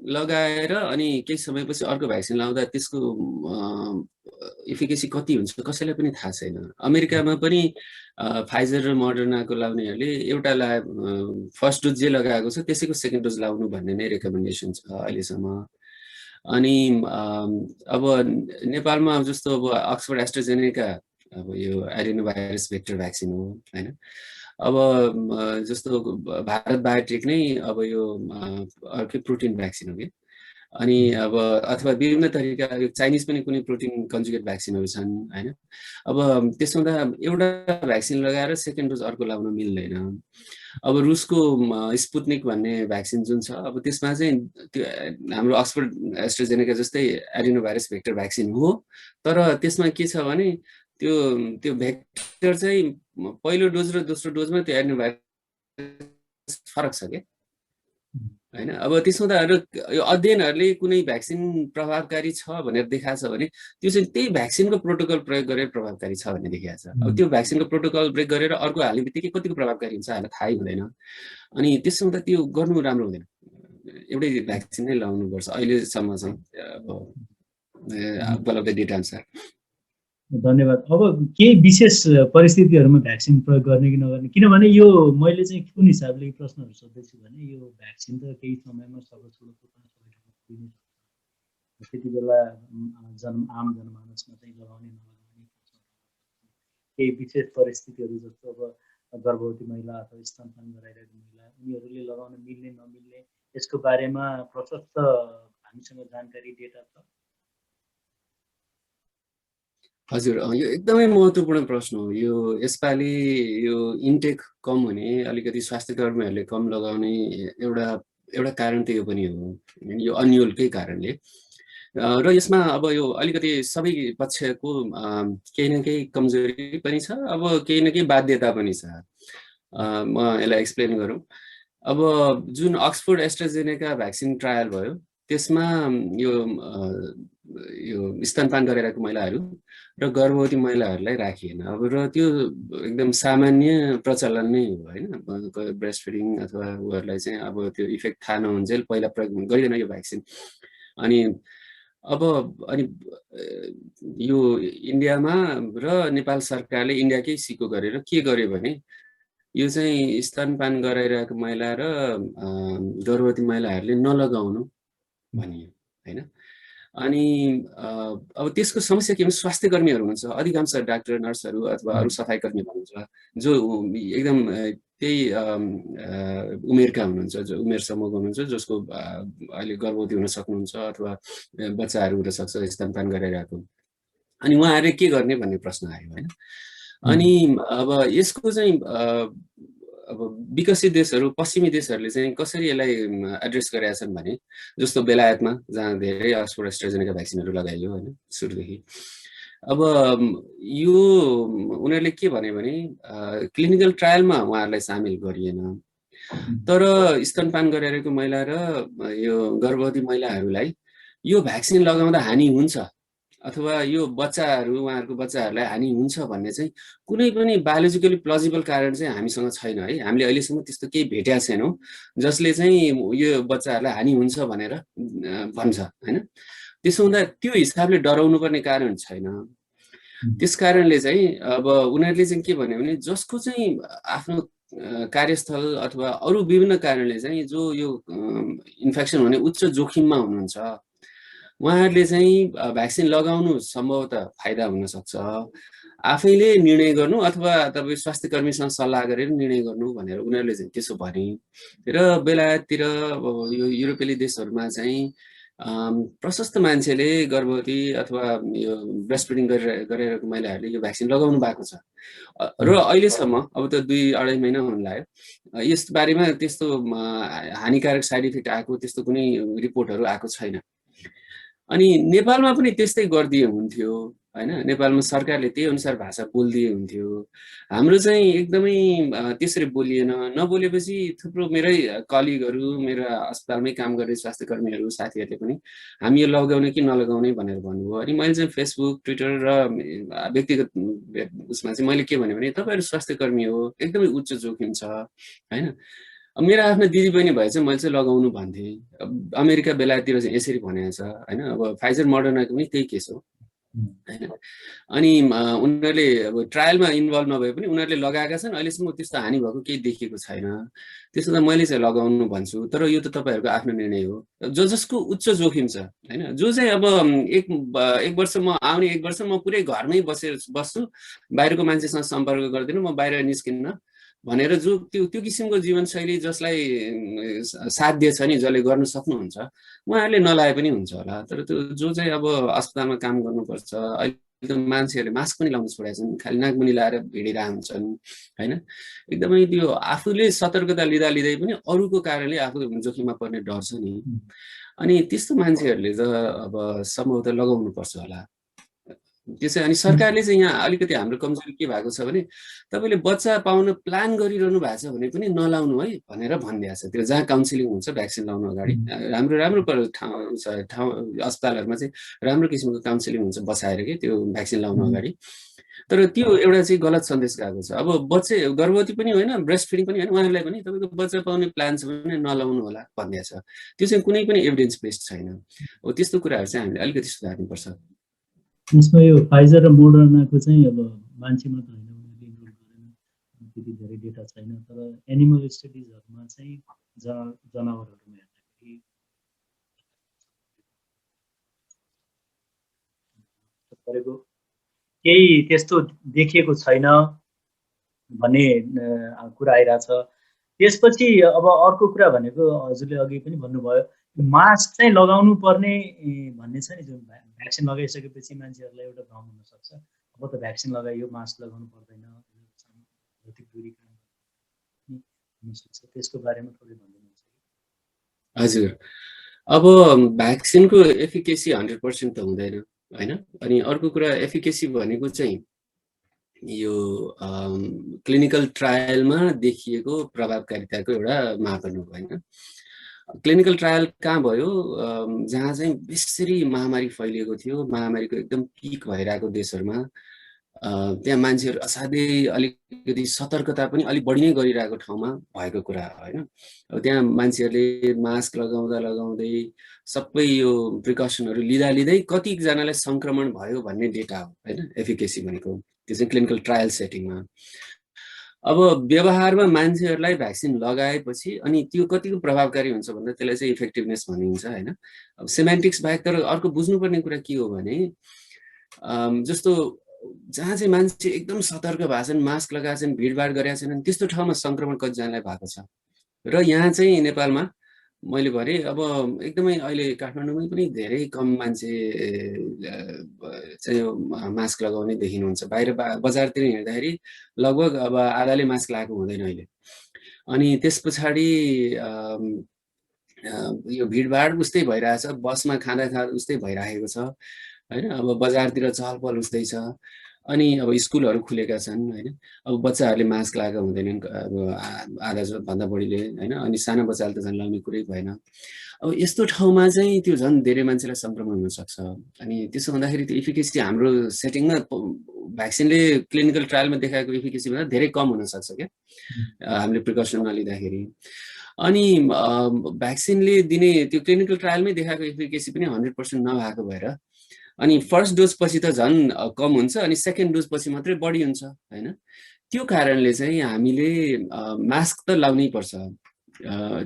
लगाएर अनि केही समयपछि अर्को भ्याक्सिन लाउँदा त्यसको इफिकेसी कति हुन्छ कसैलाई पनि थाहा छैन। अमेरिकामा पनि फाइजर र मोडर्नाको लाउनेहरूले एउटा फर्स्ट डोज जे लगाएको छ त्यसैको सेकेन्ड डोज लाउनु भन्ने नै रेकमेन्डेसन छ अहिलेसम्म। अनि अब नेपालमा जस्तो अब अक्सफोर्ड एस्ट्राजेनेका अब यो एडेनोभाइरस भेक्टर भ्याक्सिन हो हैन। अब जस्तो भारत बायोटेक नै अब यो अर्कै प्रोटिन भ्याक्सिन हो कि। अनि अब अथवा विभिन्न तरिका चाइनिज पनि कुनै प्रोटिन कन्जुगेट भ्याक्सिनहरू छन् हैन। अब त्यसो हुँदा एउटा भ्याक्सिन लगाएर सेकेन्ड डोज अर्को लाउन मिल्दैन। अब रुसको स्पुत्निक भन्ने भ्याक्सिन जुन छ अब त्यसमा चाहिँ त्यो हाम्रो अक्सफोर्ड एस्ट्राजेनेका जस्तै एडेनोभाइरस भेक्टर भ्याक्सिन हो, तर त्यसमा के छ भने त्यो भेक्टर चाहिँ पहिलो डोज र दोस्रो डोजमा त्यो एडेनोभाइरस फरक छ के हैन। अब त्यसो हुँदा यो अध्ययनहरूले कुनै भ्याक्सिन प्रभावकारी छ भनेर देखाएको छ भने त्यो चाहिँ त्यही भ्याक्सिनको प्रोटोकल प्रयोग गरेर प्रभावकारी छ भन्ने देखाएको छ। अब त्यो भ्याक्सिनको प्रोटोकल ब्रेक गरेर अर्को हाल्ने बित्तिकै कतिको प्रभावकारी हुन्छ हामीलाई थाहै हुँदैन। अनि त्यसो हुँदा त्यो गर्नु राम्रो हुँदैन। एउटै भ्याक्सिन नै लाउनुपर्छ अहिलेसम्म चाहिँ उपलब्ध डेटा अनुसार। धन्यवाद। अब केही विशेष परिस्थितिहरूमा भ्याक्सिन प्रयोग गर्ने कि नगर्ने, किनभने यो मैले चाहिँ कुन हिसाबले प्रश्नहरू सोध्दैछु भने यो भ्याक्सिन त केही समयमा सबैजनाको पुगिन सक्छ। त्यति बेला आम जनमानसमा चाहिँ लगाउने नलगाउने केही विशेष परिस्थितिहरू जस्तो अब गर्भवती महिला अथवा स्तनपान गराइरहेको महिला उनीहरूले लगाउन मिल्ने नमिल्ने यसको बारेमा प्रशस्त हामीसँग जानकारी डेटा छ? हजुर, यो एकदमै महत्त्वपूर्ण प्रश्न हो। यो यसपालि यो इन्टेक कम हुने, अलिकति स्वास्थ्य कर्मीहरूले कम लगाउने एउटा कारण त यो पनि हो, यो अन्यलकै कारणले। र यसमा अब यो अलिकति सबै पक्षको केही न केही कमजोरी पनि छ, अब केही न केही बाध्यता पनि छ। म यसलाई एक्सप्लेन गरौँ। अब जुन अक्सफोर्ड एस्ट्राजेनेका भ्याक्सिन ट्रायल भयो त्यसमा यो स्तनपान गरिरहेको महिलाहरू र गर्भवती महिलाहरूलाई राखिएन। अब र त्यो एकदम सामान्य प्रचलन नै हो हैन। ब्रेस्ट फिडिङ अथवा उहरूलाई चाहिँ अब त्यो इफेक्ट थाहा नहुन्जेल पहिला प्रयोग गरिँदैन यो भ्याक्सिन। अनि यो इन्डियामा र नेपाल सरकारले इन्डियाकै सिको गरेर के गर्यो भने यो चाहिँ स्तनपान गराइरहेको महिला र गर्भवती महिलाहरूले नलगाउनु भनियो हैन। अनि अब त्यसको समस्या के भने स्वास्थ्य कर्मीहरू हुनुहुन्छ, अधिकांश डाक्टर नर्सहरू अथवा अरू सफाई कर्मीहरू हुनुहुन्छ जो एकदम त्यही उमेरका हुनुहुन्छ, जो उमेर समूहको हुनुहुन्छ, जसको अहिले गर्भवती हुन सक्नुहुन्छ अथवा बच्चाहरू हुन सक्छ स्तनपान गरिरहेको। अनि उहाँहरूले के गर्ने भन्ने प्रश्न आयो होइन। अनि अब यसको चाहिँ अब विकसित देशहरू, पश्चिमी देशहरूले चाहिँ कसरी यसलाई एड्रेस गरेका छन् भने, जस्तो बेलायतमा जहाँ धेरै अक्सफोर्ड एस्ट्राजेनेका भ्याक्सिनहरू लगाइयो होइन सुरुदेखि। अब यो उनीहरूले के भन्यो भने क्लिनिकल ट्रायलमा उहाँहरूलाई सामेल गरिएन, तर स्तनपान गरिरहेको महिला र यो गर्भवती महिलाहरूलाई यो भ्याक्सिन लगाउँदा हानि हुन्छ अथवा यो बच्चाहरू, उहाँहरूको बच्चाहरूलाई हानि हुन्छ भन्ने चाहिँ कुनै पनि बायोलोजिकली प्लजिबल कारण चाहिँ हामीसँग छैन है। हामीले अहिलेसम्म त्यस्तो केही भेटेका छैनौँ जसले चाहिँ यो बच्चाहरूलाई हानि हुन्छ भनेर भन्छ होइन। त्यसो हुँदा त्यो हिसाबले डराउनु पर्ने कारण छैन। त्यस कारणले चाहिँ अब उनीहरूले चाहिँ के भन्यो भने जसको चाहिँ आफ्नो कार्यस्थल अथवा अरू विभिन्न कारणले चाहिँ जो यो इन्फेक्सन हुने उच्च जोखिममा हुनुहुन्छ उहाँहरूले चाहिँ भ्याक्सिन लगाउनु सम्भवतः फाइदा हुनसक्छ। आफैले निर्णय गर्नु अथवा तपाईँ स्वास्थ्य कर्मीसँग सल्लाह गरेर निर्णय गर्नु भनेर उनीहरूले चाहिँ त्यसो भने। र बेलायततिर यो युरोपेली देशहरूमा चाहिँ प्रशस्त मान्छेले गर्भवती अथवा यो ब्रेस्ट फिडिङ गरिरहेको महिलाहरूले यो भ्याक्सिन लगाउनु भएको छ र अहिलेसम्म अब त 2-2.5 महिना हुन लाग्यो यस बारेमा त्यस्तो हानिकारक साइड इफेक्ट आएको त्यस्तो कुनै रिपोर्टहरू आएको छैन। अनि नेपालमा पनि त्यस्तै गरिदिए हुन्थ्यो हैन। नेपालमा सरकारले त्यही अनुसार भाषा बोलिदिए हुन्थ्यो। हाम्रो चाहिँ एकदमै त्यसरी बोलिएन। नबोलेपछि थुप्रो मेरै कलिगहरू, मेरा अस्पतालमै काम गर्ने स्वास्थ्य कर्मीहरू, साथीहरूले पनि हामी यो लगाउने कि नलगाउने भनेर भन्नुभयो। अनि मैले चाहिँ फेसबुक, ट्विटर र व्यक्तिगत उसमा चाहिँ मैले के भने तपाईहरु स्वास्थ्य कर्मी हो, एकदमै उच्च जोखिम छ हैन। मेरा आफ्ना दिदीबहिनी भए चाहिँ मैले चाहिँ लगाउनु भन्थे। अमेरिका बेलायततिर चाहिँ यसरी भनेको छ हैन। अब फाइजर मोडर्नाको पनि त्यही केस हो हैन। अनि उनीहरूले अब ट्रायलमा इन्भल्भ नभए पनि उनीहरूले लगाएका छन्। अहिलेसम्म त्यस्तो हानि भएको केही देखिएको छैन। त्यसो त मैले चाहिँ लगाउनु भन्छु। तर यो त तपाईहरुको आफ्नो निर्णय हो। जसको उच्च जोखिम छ हैन, जो चाहिँ अब एक वर्ष म आउने 1 वर्ष म पुरै घरमै बस्छु, बाहिरको मान्छेसँग सम्पर्क गर्दिन, म बाहिर निस्किन्न भनेर जो त्यो किसिमको जीवनशैली जसलाई साध्य छ नि, जसले गर्न सक्नुहुन्छ उहाँहरूले नलाए पनि हुन्छ होला। तर त्यो जो चाहिँ अब अस्पतालमा काम गर्नुपर्छ, अहिले त मान्छेहरूले मास्क पनि लाउन छोडेका छन्, खाली नाकमुनि लाएर भिडिरहेका हुन्छन् हैन। एकदमै त्यो आफूले सतर्कता लिँदै पनि अरूको कारणले आफू जोखिममा पर्ने डर छ नि। अनि त्यस्तो मान्छेहरूले त अब सम्भवतः लगाउनु पर्छ होला। त्यसै अनि सरकारले चाहिँ यहाँ अलिकति हाम्रो कमजोरी के भएको छ भने तपाईले बच्चा पाउन प्लान गरिरहनु भएको छ भने पनि नलाउनु है भनेर भनिदिएको छ। त्यो जहाँ काउन्सिलिङ हुन्छ भ्याक्सिन लाउनु अगाडि राम्रो ठाउँ अस्पतालहरुमा चाहिँ राम्रो किसिमको काउन्सिलिङ हुन्छ बसाएर के त्यो भ्याक्सिन लाउनु अगाडि। तर त्यो एउटा चाहिँ गलत सन्देश गएको छ। अब बच्चा गर्भवती पनि होइन, ब्रेस्ट फिडिङ पनि होइन, उहाँहरूलाई पनि तपाईको बच्चा पाउने प्लान छ भने नलाउनु होला भनिएको छ। त्यो चाहिँ कुनै पनि एभिडेन्स बेस्ड छैन। हो त्यस्तो कुराहरु चाहिँ हामीले अलिकति सुधार्नुपर्छ। यसमा यो फाइजर र मोडर्नाको चाहिँ अब मान्छेमा त होइन, उनीहरूले इन्भल्भ गरेन, त्यति धेरै डेटा छैन। तर एनिमल स्टडिजहरुमा चाहिँ जनावरहरुमा हेर्दाखेरि गरेको केही त्यस्तो देखिएको छैन भन्ने कुरा आइरहेछ। त्यसपछि अब अर्को कुरा भनेको हजुरले अघि पनि भन्नुभयो, मास्क चाहिँ लगाउनु पर्ने भन्ने छ नि। जुन भ्याक्सिन लगाइसकेपछि मान्छेहरूलाई एउटा भ्रम हुन सक्छ, अब त भ्याक्सिन लगाइयो मास्क लगाउनु पर्दैन, भौतिक दूरी हुन सक्छ। त्यसको बारेमा थोरै भनिदिनुहुन्छ? हजुर, अब भ्याक्सिनको एफिकेसी 100% त हुँदैन हैन। अनि अर्को कुरा एफिकेसी भनेको चाहिँ यो क्लिनिकल ट्रायलमा देखिएको प्रभावकारिताको एउटा मापन हो हैन। क्लिनिकल ट्रायल कहाँ भयो? जहाँ चाहिँ बेसरी महामारी फैलिएको थियो, महामारीको एकदम पिक भइरहेको देशहरुमा त्यहाँ मान्छेहरु असाध्यै अलिकति सतर्कता पनि अलि बढी नै गरिरहेको ठाउँमा भएको कुरा हो हैन। अब त्यहाँ मान्छेहरुले मास्क लगाउँदै सबै यो प्रिकसनहरु लिँदै कति जनालाई संक्रमण भयो भन्ने डेटा हो हैन एफिकेसी भनेको। त्यो चाहिँ क्लिनिकल ट्रायल सेटिङमा। अब व्यवहारमा मान्छेहरूलाई भ्याक्सिन लगाएपछि अनि त्यो कतिको प्रभावकारी हुन्छ भन्दा त्यसलाई चाहिँ इफेक्टिभनेस भनिन्छ होइन। अब सेमेन्टिक्स बाहेक तर अर्को बुझ्नुपर्ने कुरा के हो भने जस्तो जहाँ चाहिँ मान्छे एकदम सतर्क भएको छन्, मास्क लगाएको छन्, भिडभाड गरेका छैनन्, त्यस्तो ठाउँमा सङ्क्रमण कतिजनालाई भएको छ। र यहाँ चाहिँ नेपालमा मैले भने अब एकदमै अहिले काठमाडौँमै पनि धेरै कम मान्छे चाहिँ मास्क लगाउने देखिनुहुन्छ। बाहिर बजारतिर हिँड्दाखेरि लगभग अब आधाले मास्क लगाएको हुँदैन अहिले। अनि त्यस पछाडि यो भिडभाड उस्तै भइरहेछ, बसमा खाँदा उस्तै भइरहेको छ होइन। अब बजारतिर चहल पहल उस्तै छ। अनि अब स्कुलहरू खुलेका छन् होइन। अब बच्चाहरूले मास्क लगाएको हुँदैनन् अब आधा भन्दा बढीले होइन। अनि सानो बच्चाले त झन् लाउने कुरै भएन। अब यस्तो ठाउँमा चाहिँ त्यो झन् धेरै मान्छेलाई सङ्क्रमण हुनसक्छ। अनि त्यसो हुँदाखेरि त्यो इफिकेसी हाम्रो सेटिङमा भ्याक्सिनले क्लिनिकल ट्रायलमा देखाएको इफिकेसी भन्दा धेरै कम हुनसक्छ क्या हामीले प्रिकसन नलिँदाखेरि। अनि भ्याक्सिनले दिने त्यो क्लिनिकल ट्रायलमै देखाएको इफिकेसी पनि 100% नभएको भएर अनि फर्स्ट डोज पछि त झन् कम हुन्छ अनि सेकेन्ड डोज पछि मात्रै बढी हुन्छ होइन। त्यो कारणले चाहिँ हामीले मास्क त लाउनै पर्छ।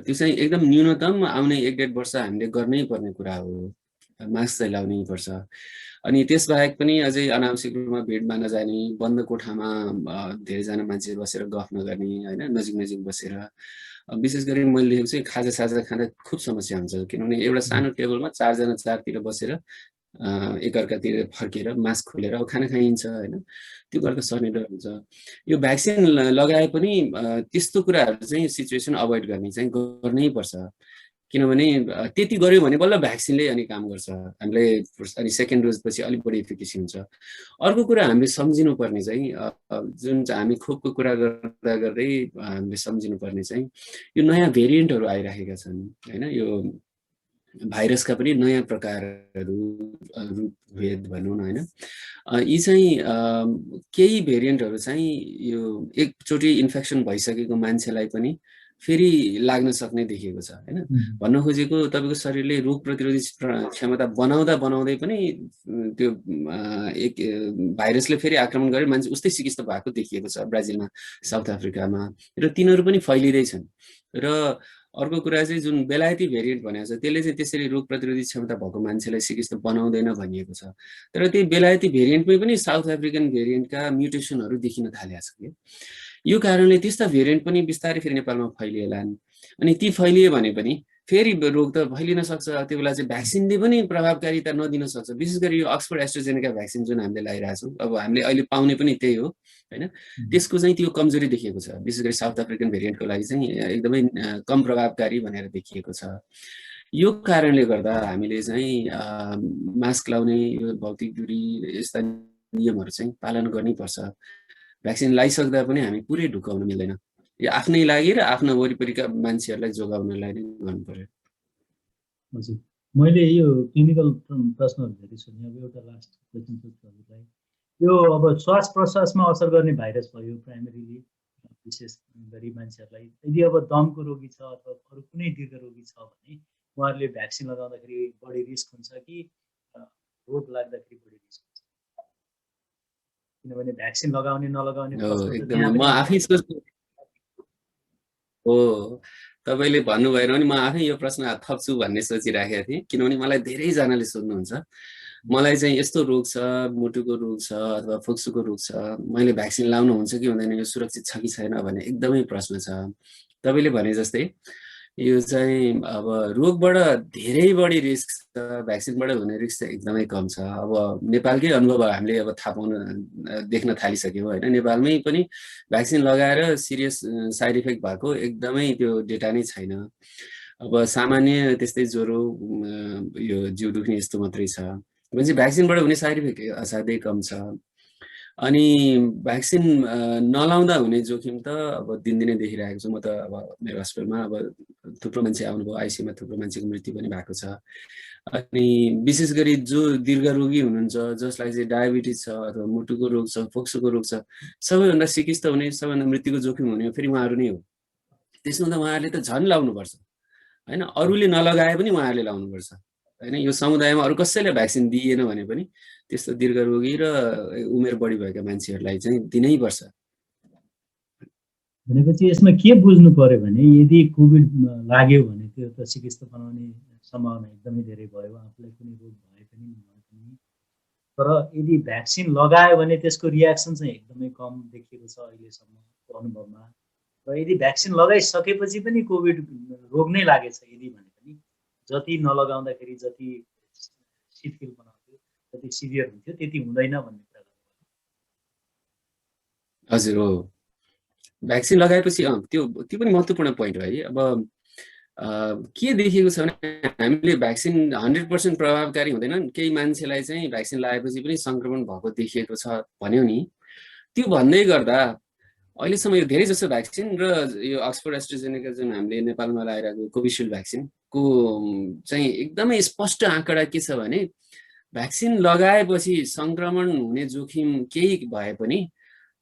त्यो चाहिँ एकदम न्यूनतम आउने 1-1.5 वर्ष हामीले गर्नै पर्ने कुरा हो, मास्क चाहिँ लाउनै पर्छ। अनि त्यसबाहेक पनि अझै अनावश्यक रूपमा भिडमा नजाने, बन्द कोठामा धेरैजना मान्छे बसेर गफ नगर्ने होइन, नजिक नजिक बसेर। विशेष गरी मैले देखेको चाहिँ खाजा साजा खाँदा खुब समस्या हुन्छ, किनभने एउटा सानो टेबलमा 4 जना 4तिर बसेर एकअर्कातिर फर्केर मास्क खोलेर अब खाना खाइन्छ होइन। त्यो गर्दा सर्ने डर हुन्छ। यो भ्याक्सिन लगाए पनि त्यस्तो कुराहरू चाहिँ सिचुएसन अभोइड गर्ने चाहिँ गर्नै पर्छ। किनभने त्यति गर्यो भने बल्ल भ्याक्सिनले अनि काम गर्छ हामीले। अनि सेकेन्ड डोज पछि अलिक बढी इफिकेसी हुन्छ। अर्को कुरा हामीले सम्झिनुपर्ने चाहिँ जुन हामी खोपको कुरा गर्दा गर्दै हामीले सम्झिनुपर्ने चाहिँ यो नयाँ भेरिएन्टहरू आइरहेका छन् होइन। यो भाइरसका पनि नयाँ प्रकारहरू रूपभेद भनौँ न होइन। यी चाहिँ केही भेरिएन्टहरू चाहिँ यो एकचोटि इन्फेक्सन भइसकेको मान्छेलाई पनि फेरि लाग्न सक्ने देखिएको छ होइन। भन्न खोजेको तपाईँको शरीरले रोग प्रतिरोधी क्षमता बनाउँदै पनि त्यो एक भाइरसले फेरि आक्रमण गरे मान्छे उस्तै सिकिस्त भएको देखिएको छ ब्राजिलमा, साउथ अफ्रिकामा। र तिनीहरू पनि फैलिँदैछन्। र अर्को कुरा चाहिँ जुन बेलायती भेरिएन्ट भनेको छ त्यसले चाहिँ त्यसरी रोग प्रतिरोधी क्षमता भएको मान्छेलाई सिकिस्त बनाउँदैन भनिएको छ। तर त्यही बेलायती भेरिएन्टमै पनि साउथ अफ्रिकन भेरिएन्टका म्युटेसनहरू देखिन थालेको छ कि। यो कारणले त्यस्ता भेरिएन्ट पनि बिस्तारै फेरि नेपालमा फैलिएलान्। अनि ती फैलिए भने पनि फेरि रोग त फैलिन सक्छ। त्यो बेला चाहिँ भ्याक्सिनले पनि प्रभावकारिता नदिन सक्छ। विशेष गरी यो अक्सफोर्ड एस्ट्राजेनेका भ्याक्सिन जुन हामीले लगाइरहेछौँ, अब हामीले अहिले पाउने पनि त्यही हो होइन। त्यसको चाहिँ त्यो कमजोरी देखिएको छ। विशेष गरी साउथ अफ्रिकन भेरिएन्टको लागि चाहिँ एकदमै कम प्रभावकारी भनेर देखिएको छ। यो कारणले गर्दा हामीले चाहिँ मास्क लाउने, यो भौतिक दूरी यस्ता नियमहरू चाहिँ पालन गर्नै पर्छ। भ्याक्सिन लगाइसक्दा पनि हामी पुरै ढुकाउन मिल्दैन। यो आफ्नै लागि र आफ्ना वरिपरिका मान्छेहरूलाई जोगाउनलाई नै गर्नु पर्यो। हजुर, मैले यो क्लिनिकल प्रश्नहरू धेरै सुने। अब एउटा लास्ट क्वेसन सोध्छु हजुरलाई। यो अब श्वास प्रश्वासमा असर गर्ने भाइरस भयो प्राइमेरीली, विशेष गरी मान्छेहरूलाई। यदि अब दमको रोगी छ अथवा अरू कुनै दीर्घ रोगी छ भने उहाँहरूले भ्याक्सिन लगाउँदाखेरि बढी रिस्क हुन्छ कि रोग लाग्दाखेरि बढी रिस्क हुन्छ? किनभने भ्याक्सिन लगाउने नलगाउने म आफै हो तपाईँले भन्नुभएन भने म आफै यो प्रश्न थप्छु भन्ने सोचिराखेको थिएँ। किनभने मलाई धेरैजनाले सोध्नुहुन्छ मलाई चाहिँ यस्तो रोग छ, मुटुको रोग छ अथवा फुक्सुको रोग छ, मैले भ्याक्सिन लाउनु हुन्छ कि हुँदैन, यो सुरक्षित छ कि छैन भन्ने एकदमै प्रश्न छ। तपाईँले भने जस्तै यो चाहिँ अब रोगबाट धेरै बढी रिस्क छ, भ्याक्सिनबाट हुने रिस्क चाहिँ एकदमै कम छ। अब नेपालकै अनुभव हामीले अब थाहा पाउन देख्न थालिसक्यौँ होइन। नेपालमै पनि भ्याक्सिन लगाएर सिरियस साइड इफेक्ट भएको एकदमै त्यो डेटा नै छैन। अब सामान्य त्यस्तै ज्वरो, यो जिउ दुख्ने यस्तो मात्रै छ। भनेपछि भ्याक्सिनबाट हुने साइड इफेक्ट असाध्यै कम छ। अनि भ्याक्सिन नलाउँदा हुने जोखिम त अब दिनदिनै देखिरहेको छु। म त अब मेरो हस्पिटलमा अब थुप्रो मान्छे आउनुभयो, आइसियुमा थुप्रो मान्छेको मृत्यु पनि भएको छ। अनि विशेष गरी जो दीर्घ रोगी हुनुहुन्छ, जसलाई चाहिँ डायबिटिज छ अथवा मुटुको रोग छ, फोक्सोको रोग छ, सबैभन्दा सिकिस्त हुने, सबैभन्दा मृत्युको जोखिम हुने फेरि उहाँहरू नै हो। त्यसमा त उहाँहरूले त झन् लाउनुपर्छ होइन। अरूले नलगाए पनि उहाँहरूले लाउनुपर्छ होइन। यो समुदायमा अरू कसैले भ्याक्सिन दिएन भने पनि त्यस्तो दीर्घ रोगी र उमेर बढी भएका मान्छेहरूलाई चाहिँ दिनै पर्छ। भनेपछि यसमा के बुझ्नु पर्यो भने यदि कोभिड लाग्यो भने त्यो त सिकिस्त बनाउने सम्भावना एकदमै धेरै भयो, आफूलाई कुनै रोग भए पनि नभए पनि। तर यदि भ्याक्सिन लगायो भने त्यसको रियाक्सन चाहिँ एकदमै कम देखिएको छ अहिलेसम्मको अनुभवमा। र यदि भ्याक्सिन लगाइसकेपछि पनि कोभिड रोग नै लागेछ यदि भने पनि जति नलगाउँदाखेरि जति शिथिल बनाउँथ्यो, जति सिभियर हुन्थ्यो त्यति हुँदैन भन्ने कुरा गर्नुभयो। हजुर हो, भ्याक्सिन लगाएपछि त्यो पनि महत्त्वपूर्ण पोइन्ट हो है। अब के देखिएको छ भने हामीले भ्याक्सिन 100% प्रभावकारी हुँदैनन्, केही मान्छेलाई चाहिँ भ्याक्सिन लगाएपछि पनि सङ्क्रमण भएको देखिएको छ भन्यो नि। त्यो भन्दै गर्दा अहिलेसम्म यो धेरै जसो भ्याक्सिन र यो अक्सफोर्ड एस्ट्राजेनेका जुन हामीले नेपालमा लगाइरहेको कोभिसिल्ड भ्याक्सिनको चाहिँ एकदमै स्पष्ट आँकडा के छ भने भ्याक्सिन लगाएपछि सङ्क्रमण हुने जोखिम केही भए पनि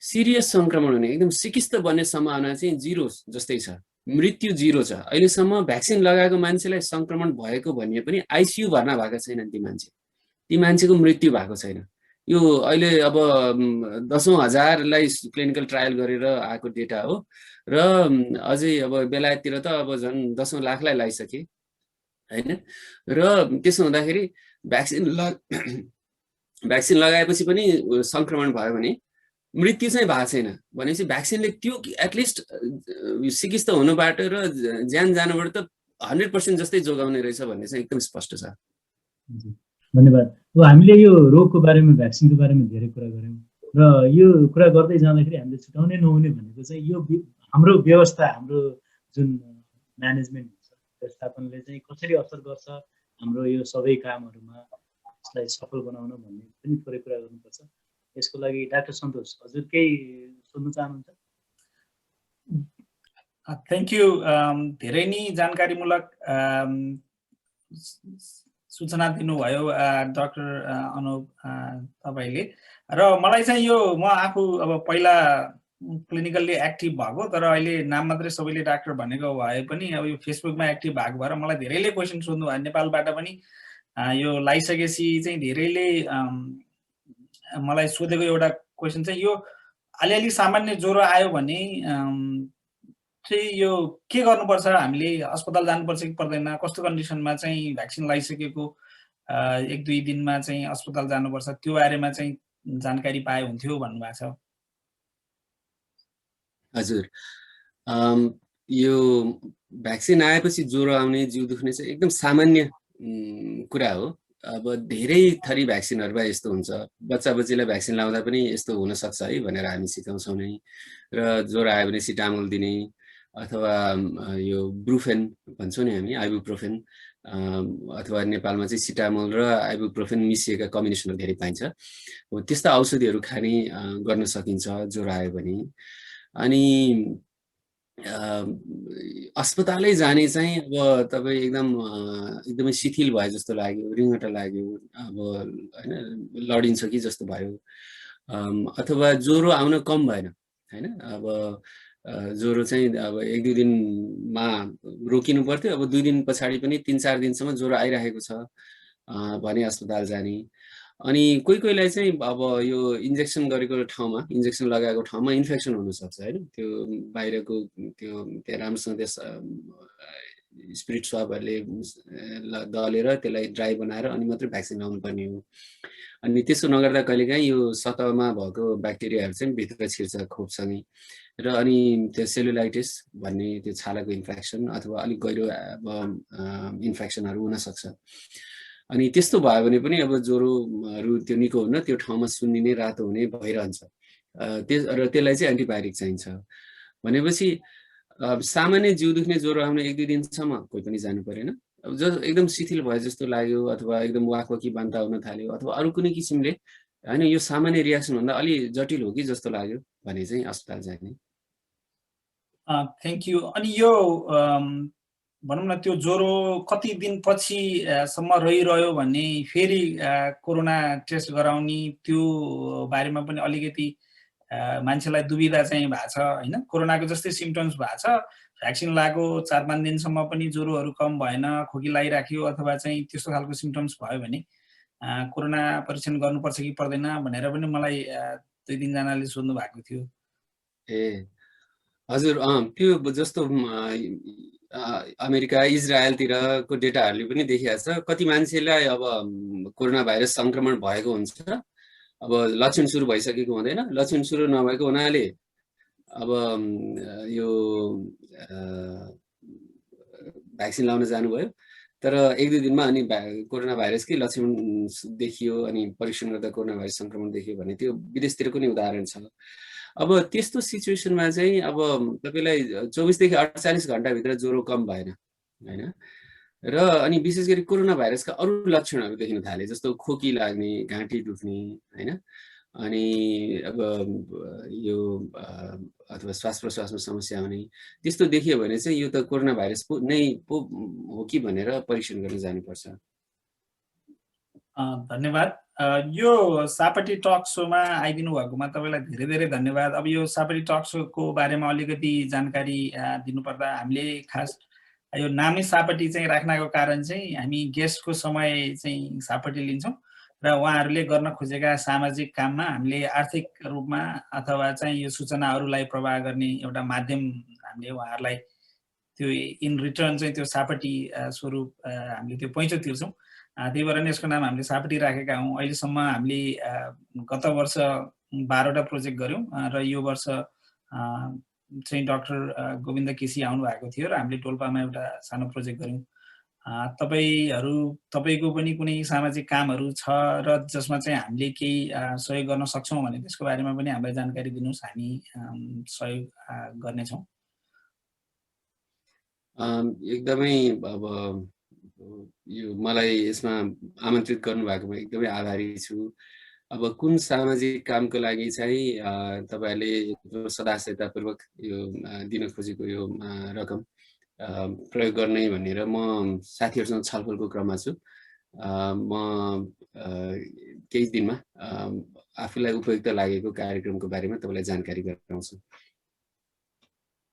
सिरियस सङ्क्रमण हुने एकदम सिकिस्त बन्ने सम्भावना चाहिँ 0 जस्तै छ, मृत्यु 0 छ। अहिलेसम्म भ्याक्सिन लगाएको मान्छेलाई सङ्क्रमण भएको भनिए पनि आइसियु भर्ना भएका छैनन् ती मान्छेको मृत्यु भएको छैन। यो अहिले अब 10औं हजारलाई क्लिनिकल ट्रायल गरेर आएको डेटा हो र अझै अब बेलायततिर त अब झन् 10औं लाखलाई लगाइसके हैन। र त्यसो हुँदाखेरि भ्याक्सिन लगाएपछि पनि सङ्क्रमण भयो भने मृत्यु चाहिँ भएको छैन भनेपछि भ्याक्सिनले त्यो एटलिस्ट सिकिस्त हुनुबाट र ज्यान जानुबाट त 100% जस्तै जोगाउने रहेछ भन्ने चाहिँ एकदम स्पष्ट छ। धन्यवाद। अब हामीले यो रोगको बारेमा भ्याक्सिनको बारेमा धेरै कुरा गऱ्यौँ र यो कुरा गर्दै जाँदाखेरि हामीले छुटाउनै नहुने भनेको चाहिँ यो हाम्रो व्यवस्था, हाम्रो जुन म्यानेजमेन्ट हुन्छ व्यवस्थापनले चाहिँ कसरी असर गर्छ हाम्रो यो सबै कामहरूमा, यसलाई सफल बनाउन भन्ने पनि थोरै कुरा गर्नुपर्छ। यसको लागि डाक्टर सन्तोष हजुर केही सोध्न चाहनुहुन्छ? Thank you. धेरै नै जानकारीमूलक सूचना दिनुभयो डाक्टर अनुप तपाईँले। र मलाई चाहिँ यो म आफू अब पहिला क्लिनिकल्ली एक्टिभ भएको तर अहिले नाम मात्रै सबैले डाक्टर भनेको भए पनि अब यो फेसबुकमा एक्टिभ भएको भएर मलाई धेरैले क्वेसन सोध्नु भयो। नेपालबाट पनि यो लगाइसकेपछि चाहिँ धेरैले मलाई सोधेको एउटा क्वेसन चाहिँ यो अलिअलि सामान्य ज्वरो आयो भने चाहिँ यो के गर्नुपर्छ, हामीले अस्पताल जानुपर्छ कि पर्दैन, कस्तो कन्डिसनमा चाहिँ भ्याक्सिन लगाइसकेको 1-2 दिनमा चाहिँ अस्पताल जानुपर्छ, त्यो बारेमा चाहिँ जानकारी पाए हुन्थ्यो भन्नुभएको छ। हजुर, यो भ्याक्सिन आएपछि ज्वरो आउने, जिउ दुख्ने चाहिँ एकदम सामान्य कुरा हो। अब धेरै थरी भ्याक्सिनहरुमा यस्तो हुन्छ, बच्चा-बच्चीलाई भ्याक्सिन लाउँदा पनि यस्तो हुन सक्छ है भनेर हामी सिकाउँछौँ नै। र ज्वरो आयो भने सिटामोल दिने अथवा यो ब्रुफेन भन्छौँ नि हामी, आइबुप्रोफेन, अथवा नेपालमा चाहिँ सिटामोल र आइबुप्रोफेन मिसिएका कम्बिनेसनहरू धेरै पाइन्छ। हो त्यस्ता औषधिहरू खाने गर्न सकिन्छ ज्वरो आयो भने। अनि अस्पतालै जाने चाहिँ अब तपाईँ एकदमै शिथिल भए जस्तो लाग्यो, रिङ्गटा लाग्यो, अब हैन लडिन्छ कि जस्तो भयो, अथवा ज्वरो आउन कम भएन हैन। अब ज्वरो चाहिँ अब 1-2 दिनमा रोकिनु पर्थ्यो, अब 2 दिन पछाडि पनि 3-4 दिनसम्म ज्वरो आइरहेको छ भने अस्पताल जाने। अनि कोहीलाई चाहिँ अब यो इन्जेक्सन गरेको ठाउँमा, इन्जेक्सन लगाएको ठाउँमा इन्फेक्सन हुनसक्छ हैन। त्यो बाहिरको त्यो राम्रोसँग त्यस स्पिरिट स्वाबहरूले दलेर त्यसलाई ड्राई बनाएर अनि मात्रै भ्याक्सिन लाउनु पर्ने हो। अनि त्यसो नगर्दा कहिलेकाहीँ यो सतहमा भएको ब्याक्टेरियाहरू चाहिँ भित्र छिर्छ खोपसँगै, र अनि त्यो सेलुलाइटिस भन्ने त्यो छालाको इन्फेक्सन अथवा अलिक गहिरो इन्फेक्सनहरू हुनसक्छ। अनि त्यस्तो भयो भने पनि अब ज्वरोहरू त्यो निको हुन त्यो ठाउँमा सुन्निने, रातो हुने भइरहन्छ। र त्यसलाई चाहिँ एन्टिबायोटिक चाहिन्छ। भनेपछि सामान्य जिउ दुख्ने ज्वरो आउने 1-2 दिनसम्म कोही पनि जानु परेन। अब एकदम शिथिल भयो जस्तो लाग्यो अथवा एकदम वाकवाकी बान्ता हुन थाल्यो अथवा अरू कुनै किसिमले हैन यो सामान्य रियाक्सन भन्दा अलि जटिल हो कि जस्तो लाग्यो भने चाहिँ अस्पताल जाने। Thank you. अनि यो भनौँ न त्यो ज्वरो कति दिनपछि सम्म रहिरह्यो भने फेरि कोरोना टेस्ट गराउने त्यो बारेमा पनि अलिकति मान्छेलाई दुविधा चाहिँ भएको छ हैन। कोरोनाको जस्तै सिम्पटम्स भएको छ, भ्याक्सिन लगाएको 4-5 दिनसम्म पनि ज्वरोहरू कम भएन, खोकी लागिराख्यो अथवा चाहिँ त्यस्तो खालको सिम्पटम्स भयो भने कोरोना परीक्षण गर्नुपर्छ कि पर्दैन भनेर पनि मलाई 2-3 जनाले सोध्नु भएको थियो। हजुर त्यो जस्तो अमेरिका इजरायलतिरको डेटाहरूले पनि देखिएको छ कति मान्छेलाई अब कोरोना भाइरस संक्रमण भएको हुन्छ अब लक्षण सुरु भइसकेको हुँदैन लक्षण सुरु नभएको हुनाले अब यो भ्याक्सिन लाउन जानुभयो तर 1-2 दिनमा अनि कोरोना भाइरसकै लक्षण देखियो अनि परीक्षण गर्दा कोरोना भाइरस संक्रमण देखियो भने त्यो विदेशतिरको नि उदाहरण छ अब त्यस्तो सिचुएसनमा चाहिँ अब तपाईलाई 24 देखि 48 घण्टाभित्र ज्वरो कम भएन हैन र अनि विशेष गरी कोरोना भाइरसका अरु लक्षणहरू देखिन थाले जस्तो खोकी लाग्ने घाँटी दुख्ने हैन अनि अब यो अथवा श्वास प्रश्वासमा समस्या आउने त्यस्तो देखियो भने चाहिँ यो त कोरोना भाइरस नै हो कि भनेर परीक्षण गर्न जानुपर्छ। धन्यवाद। यो सापटी टक शोमा आइदिनु भएकोमा तपाईलाई धेरै धेरै धन्यवाद। अब यो सापटी टक शोको बारेमा अलिकति जानकारी दिनुपर्दा हामीले खास यो नामै सापटी चाहिँ राख्नको कारण चाहिँ हामी गेस्टको समय चाहिँ सापटी लिन्छौँ र उहाँहरूले गर्न खोजेका सामाजिक काममा हामीले आर्थिक रूपमा अथवा चाहिँ यो सूचनाहरूलाई प्रवाह गर्ने एउटा माध्यम हामीले उहाँहरूलाई त्यो इन रिटर्न चाहिँ त्यो सापटी स्वरूप हामीले त्यो पैँचो तिर्छौँ। त्यही भएर नै यसको नाम हामीले सापटी राखेका हौँ। अहिलेसम्म हामीले गत वर्ष 12वटा प्रोजेक्ट गऱ्यौँ र यो वर्ष चाहिँ डाक्टर गोविन्द केसी आउनु भएको थियो र हामीले डोल्पामा एउटा सानो प्रोजेक्ट गऱ्यौँ। तपाईको पनि कुनै सामाजिक कामहरू छ र जसमा चाहिँ हामीले केही सहयोग गर्न सक्छौँ भने त्यसको बारेमा पनि हामीलाई जानकारी दिनुहोस्, हामी सहयोग गर्नेछौँ। एकदमै अब यो मलाई यसमा आमन्त्रित गर्नुभएकोमा एकदमै आभारी छु। अब कुन सामाजिक कामको लागि चाहिँ तपाईहरुले सदाशयतापूर्वक यो दिन खोजेको यो रकम प्रयोग गर्ने भनेर म साथीहरुसँग छलफलको क्रममा छु। म केही दिनमा आफूलाई उपयुक्त लागेको कार्यक्रमको बारेमा तपाईलाई जानकारी गराउँछु।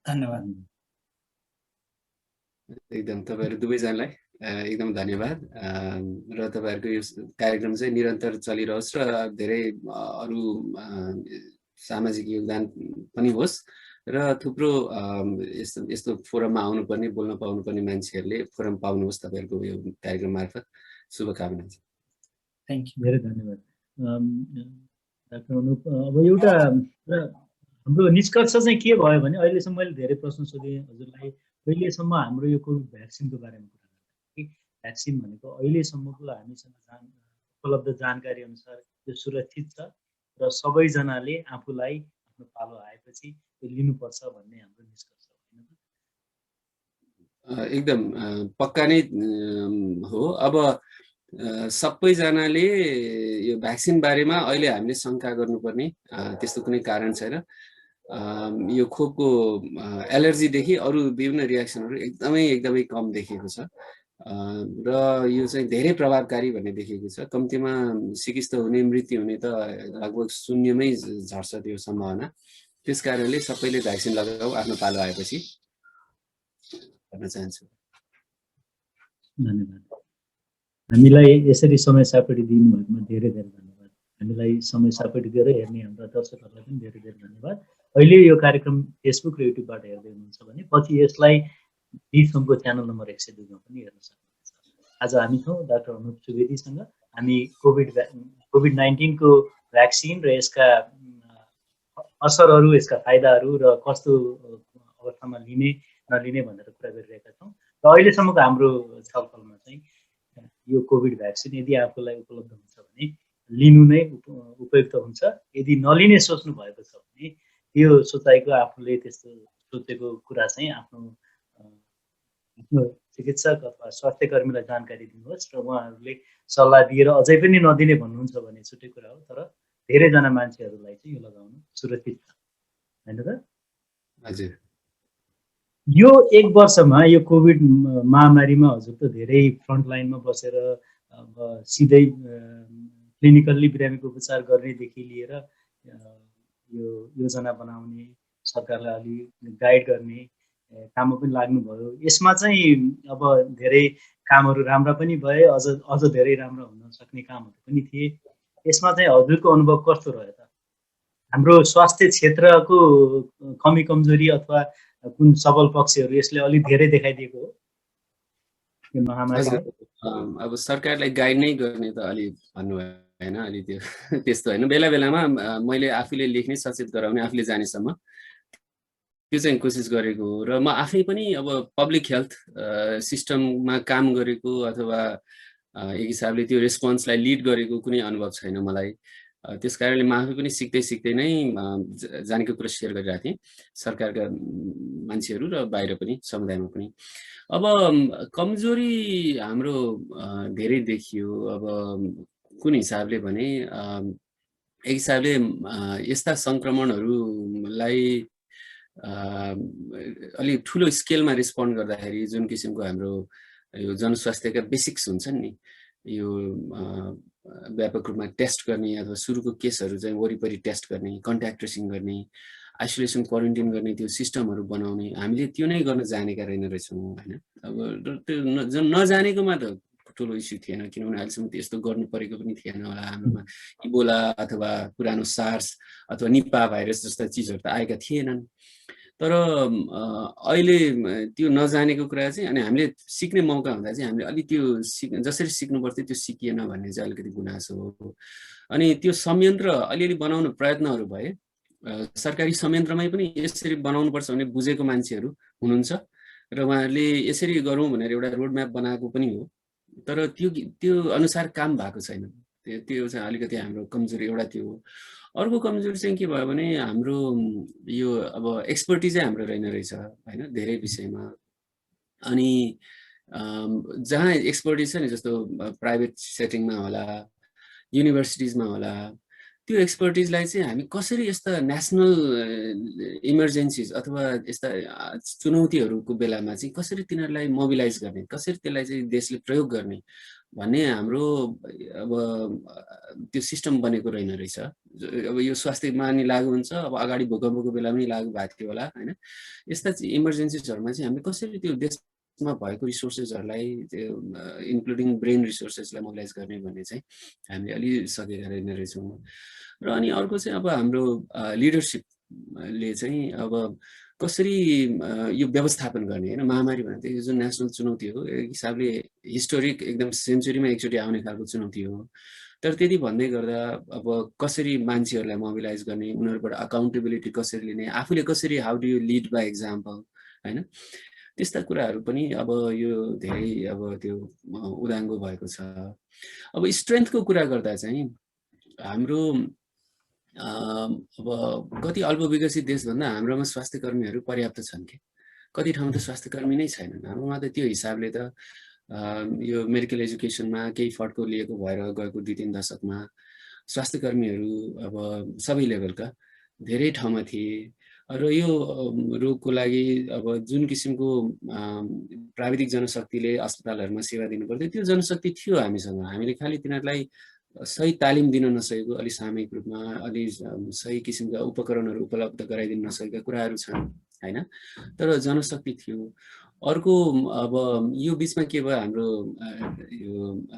धन्यवाद। एकदम तपाईहरु दुवैजनालाई एकदम धन्यवाद र तपाईहरुको यो कार्यक्रम चाहिँ निरन्तर चलिरहोस् र धेरै अरु सामाजिक योगदान पनि होस् र थुप्रो यस्तो फोरममा आउनुपर्ने बोल्न पाउनुपर्ने मान्छेहरुले फोरम पाउनुहोस् तपाईहरुको यो कार्यक्रम मार्फत। शुभकामना छ। थ्यांक यू, धेरै धन्यवाद। डाक्टर अनुप, अब एउटा हाम्रो निष्कर्ष चाहिँ के भयो भने अहिलेसम्म मैले धेरै प्रश्न सोधेँ हजुरलाई। अहिलेसम्म हाम्रो यो कोभिड भ्याक्सिनको बारेमा कुरा गर्दा कि भ्याक्सिन भनेको अहिलेसम्मको हामीसँग उपलब्ध जानकारी अनुसार यो सुरक्षित छ र सबैजनाले आफूलाई आफ्नो पालो आएपछि यो लिनुपर्छ भन्ने हाम्रो निष्कर्ष हो। एकदम पक्का नै हो। अब सबैजनाले यो भ्याक्सिन बारेमा अहिले हामीले शंका गर्नुपर्ने त्यस्तो कुनै कारण छैन। यो खोपको एलर्जीदेखि अरु विभिन्न रियाक्सनहरु एकदमै कम देखिएको छ र यो चाहिँ धेरै प्रभावकारी भन्ने देखिएको छ। कम्तीमा सिकिस्त हुने मृत्यु हुने त लगभग शून्यमै झर्छ त्यो सम्भावना। त्यसकारणले सबैले भ्याक्सिन लगाऊ आफ्नो पालो आएपछि भन्न चाहन्छु। धन्यवाद। हामीलाई यसरी समय सापटी दिनुभएकोमा धेरै धेरै धन्यवाद। हामीलाई समय सापटी दिएर हेर्ने हाम्रा दर्शकहरूलाई पनि धेरै धेरै धन्यवाद। अहिले यो कार्यक्रम फेसबुक र युट्युबबाट हेर्दै हुनुहुन्छ भने पछि यसलाई डिसमको च्यानल नम्बर 102 मा पनि हेर्न सक्नुहुन्छ। आज हामी छौँ डाक्टर अनुप सुवेदीसँग। हामी कोभिड-19 को भ्याक्सिन र यसका असरहरू, यसका फाइदाहरू र कस्तो अवस्थामा लिने नलिने भनेर कुरा गरिरहेका छौँ। र अहिलेसम्मको हाम्रो छलफलमा चाहिँ यो कोभिड भ्याक्सिन यदि आफूलाई उपलब्ध हुन्छ भने लिनु नै उपयुक्त हुन्छ। यदि नलिने सोच्नु भएको छ भने यो सोचाइको आफूले त्यस्तो सोचेको कुरा चाहिँ आफ्नो चिकित्सक अथवा स्वास्थ्य कर्मीलाई जानकारी दिनुहोस् र उहाँहरूले सल्लाह दिएर अझै पनि नदिने भन्नुहुन्छ भने छुट्टै कुरा हो। तर धेरैजना मान्छेहरूलाई चाहिँ यो लगाउनु सुरक्षित छ, हैन त? हजुर। यो 1 वर्षमा यो कोभिड महामारीमा हजुर त धेरै फ्रन्ट लाइनमा बसेर अब सिधै क्लिनिकल्ली बिरामीको उपचार गर्नेदेखि लिएर यो योजना बनाउने, सरकारलाई अलि गाइड गर्ने काममा पनि लाग्नुभयो। यसमा चाहिँ अब धेरै कामहरू राम्रा पनि भए, अझ धेरै राम्रो हुन सक्ने कामहरू पनि थिए। यसमा चाहिँ हजुरको अनुभव कस्तो रह्यो त? हाम्रो स्वास्थ्य क्षेत्रको कमी कमजोरी अथवा कुन सबल पक्षहरू यसले अलिक धेरै देखाइदिएको हो यो महामारीले? अब सरकारलाई गाइड नै गर्ने त अलि भन्नु भएन, अलि त्यो त्यस्तो होइन। बेला बेलामा मैले आफूले लेख्ने, सचेत गराउने, आफूले जानेसम्म त्यो चाहिँ कोसिस गरेको हो। र म आफै पनि अब पब्लिक हेल्थ सिस्टममा काम गरेको अथवा एक हिसाबले त्यो रेस्पोन्सलाई लिड गरेको कुनै अनुभव छैन मलाई। त्यस कारणले म आफै पनि सिक्दै नै जानेको कुरा सेयर गरिरहेको थिएँ सरकारका मान्छेहरू र बाहिर पनि, समुदायमा पनि। अब कमजोरी हाम्रो धेरै देखियो। अब कुन हिसाबले भने एक हिसाबले यस्ता सङ्क्रमणहरूलाई अलि ठुलो स्केलमा रेस्पोन्ड गर्दाखेरि जुन किसिमको हाम्रो यो जनस्वास्थ्यका बेसिक्स हुन्छन् नि, यो व्यापक रूपमा टेस्ट गर्ने अथवा सुरुको केसहरू चाहिँ वरिपरि टेस्ट गर्ने, कन्ट्याक्ट ट्रेसिङ गर्ने, आइसोलेसन क्वारेन्टाइन गर्ने त्यो सिस्टमहरू बनाउने, हामीले त्यो नै गर्न जानेका रहेन रहेछौँ होइन। अब त्यो नजानेकोमा त ठुलो इस्यु थिएन, किनभने अहिलेसम्म त्यस्तो गर्नु परेको पनि थिएन होला हाम्रोमा। इबोला अथवा पुरानो सार्स अथवा निपा भाइरस जस्ता चिजहरू त आएका थिएनन्। तर अहिले त्यो नजानेको कुरा चाहिँ, अनि हामीले सिक्ने मौका हुँदा चाहिँ हामीले अलिक त्यो जसरी सिक्नु पर्थ्यो त्यो सिकिएन भन्ने चाहिँ अलिकति गुनासो हो। अनि त्यो संयन्त्र अलिअलि बनाउनु प्रयत्नहरू भए, सरकारी संयन्त्रमै पनि यसरी बनाउनुपर्छ भन्ने बुझेको मान्छेहरू हुनुहुन्छ र उहाँहरूले यसरी गरौँ भनेर एउटा रोडम्याप बनाएको पनि हो। तर त्यो अनुसार काम भएको छैन। त्यो चाहिँ अलिकति हाम्रो कमजोरी एउटा त्यो हो। अर्को कमजोरी चाहिँ के भयो भने हाम्रो यो अब एक्सपर्टिजै हाम्रो रहेन रहेछ होइन धेरै विषयमा। अनि जहाँ एक्सपर्टिज छ नि, जस्तो प्राइभेट सेटिङमा होला, युनिभर्सिटिजमा होला, त्यो एक्सपर्टिजलाई चाहिँ हामी कसरी यस्ता नेसनल इमर्जेन्सिज अथवा यस्ता चुनौतीहरूको बेलामा चाहिँ कसरी तिनीहरूलाई मोबिलाइज गर्ने, कसरी त्यसलाई चाहिँ देशले प्रयोग गर्ने भन्ने हाम्रो अब त्यो सिस्टम बनेको रहेन रहेछ। अब यो स्वास्थ्यमा नि लागु हुन्छ, अब अगाडि भूकम्पको बेला पनि लागु भएको थियो होला होइन। यस्ता इमर्जेन्सिजहरूमा चाहिँ हामीले कसरी त्यो देशमा भएको रिसोर्सेसहरूलाई, त्यो इन्क्लुडिङ ब्रेन रिसोर्सेसलाई मोबिलाइज गर्ने भन्ने चाहिँ हामीले अलि सकेका रहेन रहेछौँ। र अनि अर्को चाहिँ अब हाम्रो लिडरसिपले चाहिँ अब कसरी यो व्यवस्थापन गर्ने होइन। महामारी भनेको यो जुन नेसनल चुनौती हो, एक हिसाबले हिस्टोरिक एकदम सेन्चुरीमा एकचोटि आउने खालको चुनौती हो। तर त्यति भन्दै गर्दा अब कसरी मान्छेहरूलाई मोबिलाइज गर्ने, उनीहरूबाट अकाउन्टेबिलिटी कसरी लिने, आफूले कसरी how do you lead by example होइन, त्यस्ता कुराहरू पनि अब यो धेरै अब त्यो उदाङ्गो भएको छ। अब स्ट्रेन्थको कुरा गर्दा चाहिँ हाम्रो अब कति अल्प विकसित देशभन्दा हाम्रोमा स्वास्थ्य कर्मीहरू पर्याप्त छन् कि कति ठाउँमा त स्वास्थ्य कर्मी नै छैनन्। हाम्रोमा त त्यो हिसाबले त यो मेडिकल एजुकेसनमा केही फड्को लिएको भएर गएको 2-3 दशकमा स्वास्थ्य कर्मीहरू अब सबै लेभलका धेरै ठाउँमा थिए। र यो रोगको लागि अब जुन किसिमको प्राविधिक जनशक्तिले अस्पतालहरूमा सेवा दिनु पर्थ्यो त्यो जनशक्ति थियो हामीसँग। हामीले खालि तिनीहरूलाई सही तालिम दिन नसकेको, अलि सामयिक रूपमा अलि सही किसिमका उपकरणहरू उपलब्ध गराइदिन नसकेका कुराहरू छन् होइन। तर जनशक्ति थियो। अर्को अब यो बिचमा के भयो, हाम्रो यो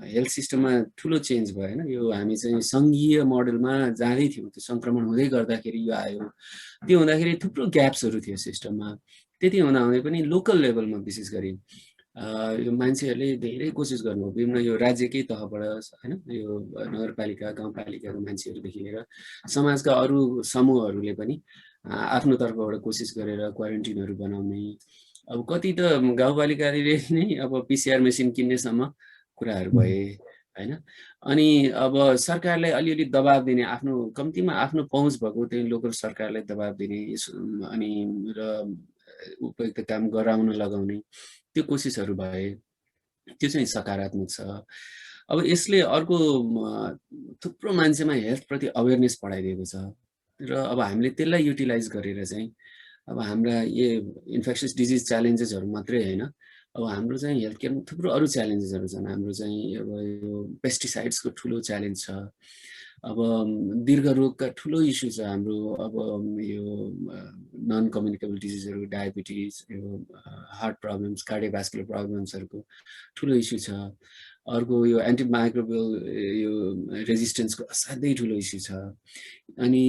हेल्थ सिस्टममा ठुलो चेन्ज भयो होइन। यो हामी चाहिँ सङ्घीय मोडलमा जाँदै थियौँ, त्यो सङ्क्रमण हुँदै गर्दाखेरि यो आयो। त्यो हुँदाखेरि थुप्रो ग्याप्सहरू थियो सिस्टममा। त्यति हुँदाहुँदै पनि लोकल लेभलमा विशेष गरी यो मान्छेहरूले धेरै कोसिस गर्नु, विभिन्न यो राज्यकै तहबाट होइन, यो नगरपालिका गाउँपालिकाको मान्छेहरूदेखि लिएर समाजका अरू समूहहरूले पनि आफ्नो तर्फबाट कोसिस गरेर क्वारेन्टिनहरू बनाउने। अब कति त गाउँपालिकाले नै अब पिसिआर मेसिन किन्नेसम्म कुराहरू भए होइन। अनि अब सरकारलाई अलिअलि दबाब दिने, आफ्नो कम्तीमा आफ्नो पहुँच भएको त्यही लोकल सरकारलाई दबाब दिने अनि र उपयुक्त काम गराउन लगाउने त्यो कोसिसहरू भए, त्यो चाहिँ सकारात्मक छ। अब यसले अर्को थुप्रो मान्छेमा हेल्थप्रति अवेरनेस बढाइदिएको छ र अब हामीले त्यसलाई युटिलाइज गरेर चाहिँ अब हाम्रा यो इन्फेक्सियस डिजिज च्यालेन्जेसहरू मात्रै होइन, अब हाम्रो चाहिँ हेल्थ केयरमा थुप्रो अरू च्यालेन्जेसहरू छन्। हाम्रो चाहिँ अब यो पेस्टिसाइड्सको ठुलो च्यालेन्ज छ। अब दीर्घ रोगका ठुलो इस्यु छ हाम्रो। अब यो नन कम्युनिकेबल डिजिजहरू, डायबिटिज, यो हार्ट प्रब्लम्स, कार्डियोभास्कुलर प्रब्लम्सहरूको ठुलो इस्यु छ। अर्को यो एन्टिमाइक्रोबियल यो रेजिस्टेन्सको असाध्यै ठुलो इस्यु छ। अनि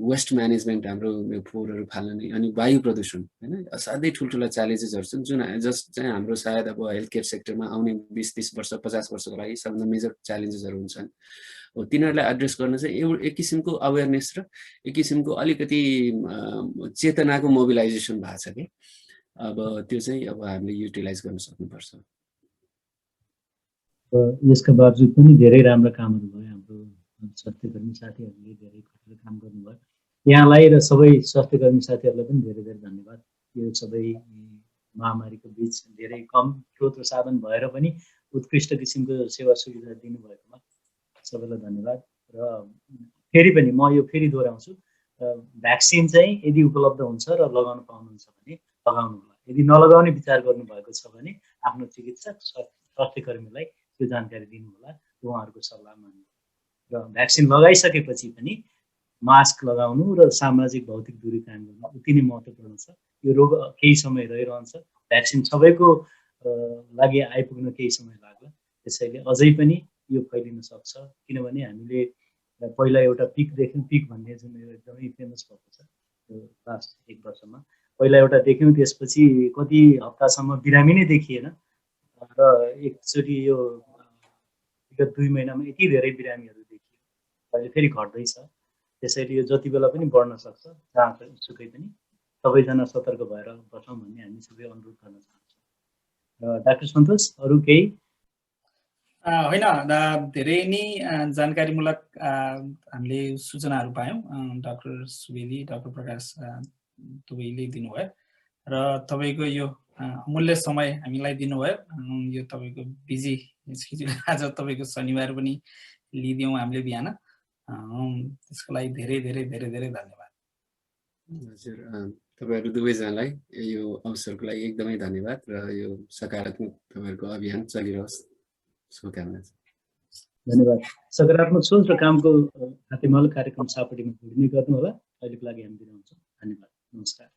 वेस्ट म्यानेजमेन्ट हाम्रो यो फोहोरहरू फाल्ने, अनि वायु प्रदूषण होइन, असाध्यै ठुल्ठुला च्यालेन्जेसहरू छन् जुन चाहिँ हाम्रो सायद अब हेल्थ केयर सेक्टरमा आउने 20-30 वर्ष 50 वर्षको लागि सबभन्दा मेजर च्यालेन्जेसहरू हुन्छन्। हो तिनीहरूलाई एड्रेस गर्न चाहिँ एक किसिमको अवेरनेस र एक किसिमको अलिकति चेतनाको मोबिलाइजेसन भएको छ कि अब त्यो चाहिँ अब हामीले युटिलाइज गर्न सक्नुपर्छ। यसका बावजुद पनि धेरै राम्रा कामहरू भयो। हाम्रो स्वास्थ्यकर्मी साथीहरूले धेरै खटेर काम गर्नुभयो। यहाँलाई र सबै स्वास्थ्यकर्मी साथीहरूलाई पनि धेरै धेरै धन्यवाद। यो सबै महामारीको बीच धेरै कम स्रोत र साधन भएर पनि उत्कृष्ट किसिमको सेवा सुविधा दिनुभएकोमा सबैलाई धन्यवाद। र फेरि पनि म यो फेरि दोहोऱ्याउँछु, भ्याक्सिन चाहिँ यदि उपलब्ध हुन्छ र लगाउन पाउनुहुन्छ भने लगाउनु होला। यदि नलगाउने विचार गर्नुभएको छ भने आफ्नो चिकित्सक स्वास्थ्यकर्मीलाई त्यो जानकारी दिनु होला, उहाँहरूको सल्लाह मान्नु। र भ्याक्सिन लगाइसकेपछि पनि मास्क लगाउनु र सामाजिक भौतिक दूरी कायम गर्नु उति नै महत्त्वपूर्ण छ। यो रोग केही समय रहिरहन्छ, भ्याक्सिन सबैको लागि आइपुग्न केही समय लाग्ला, त्यसैले अझै पनि यो फैलिन सक्छ। किनभने हामीले पहिला एउटा पिक देख्यौँ, पिक भन्ने जुन एकदमै फेमस भएको छ यो लास्ट 1 वर्षमा, पहिला एउटा देख्यौँ, त्यसपछि कति हप्तासम्म बिरामी नै देखिएन र एकचोटि यो विगत 2 महिनामा यति धेरै बिरामीहरू देखियो, अहिले फेरि घट्दैछ। त्यसैले यो जति बेला पनि बढ्न सक्छ, जहाँसुकै पनि सबैजना सतर्क भएर बसौँ भन्ने हामी सबै अनुरोध गर्न चाहन्छौँ। डाक्टर सन्तोष अरू केही? होइन, धेरै नै जानकारीमूलक हामीले सूचनाहरू पायौँ। डाक्टर सुवेदी, डाक्टर प्रकाश दुवैले दिनुभयो र तपाईँको यो अमूल्य समय हामीलाई दिनुभयो। यो तपाईँको बिजी स्केड्युल, आज तपाईँको शनिबार पनि लिदियौँ हामीले बिहान, त्यसको लागि धेरै धेरै धेरै धेरै धन्यवाद। हजुर, तपाईँहरू दुवैजनालाई यो अवसरको लागि एकदमै धन्यवाद र यो सकारात्मक तपाईँहरूको अभियान चलिरहोस्, शुभकामना। धन्यवाद। सकारात्मक सोच र कामको हातेमालो कार्यक्रम सापटीमा जोडिने गर्नुहोला। अहिलेको लागि हामी बिदा हुन्छौँ। धन्यवाद। नमस्कार।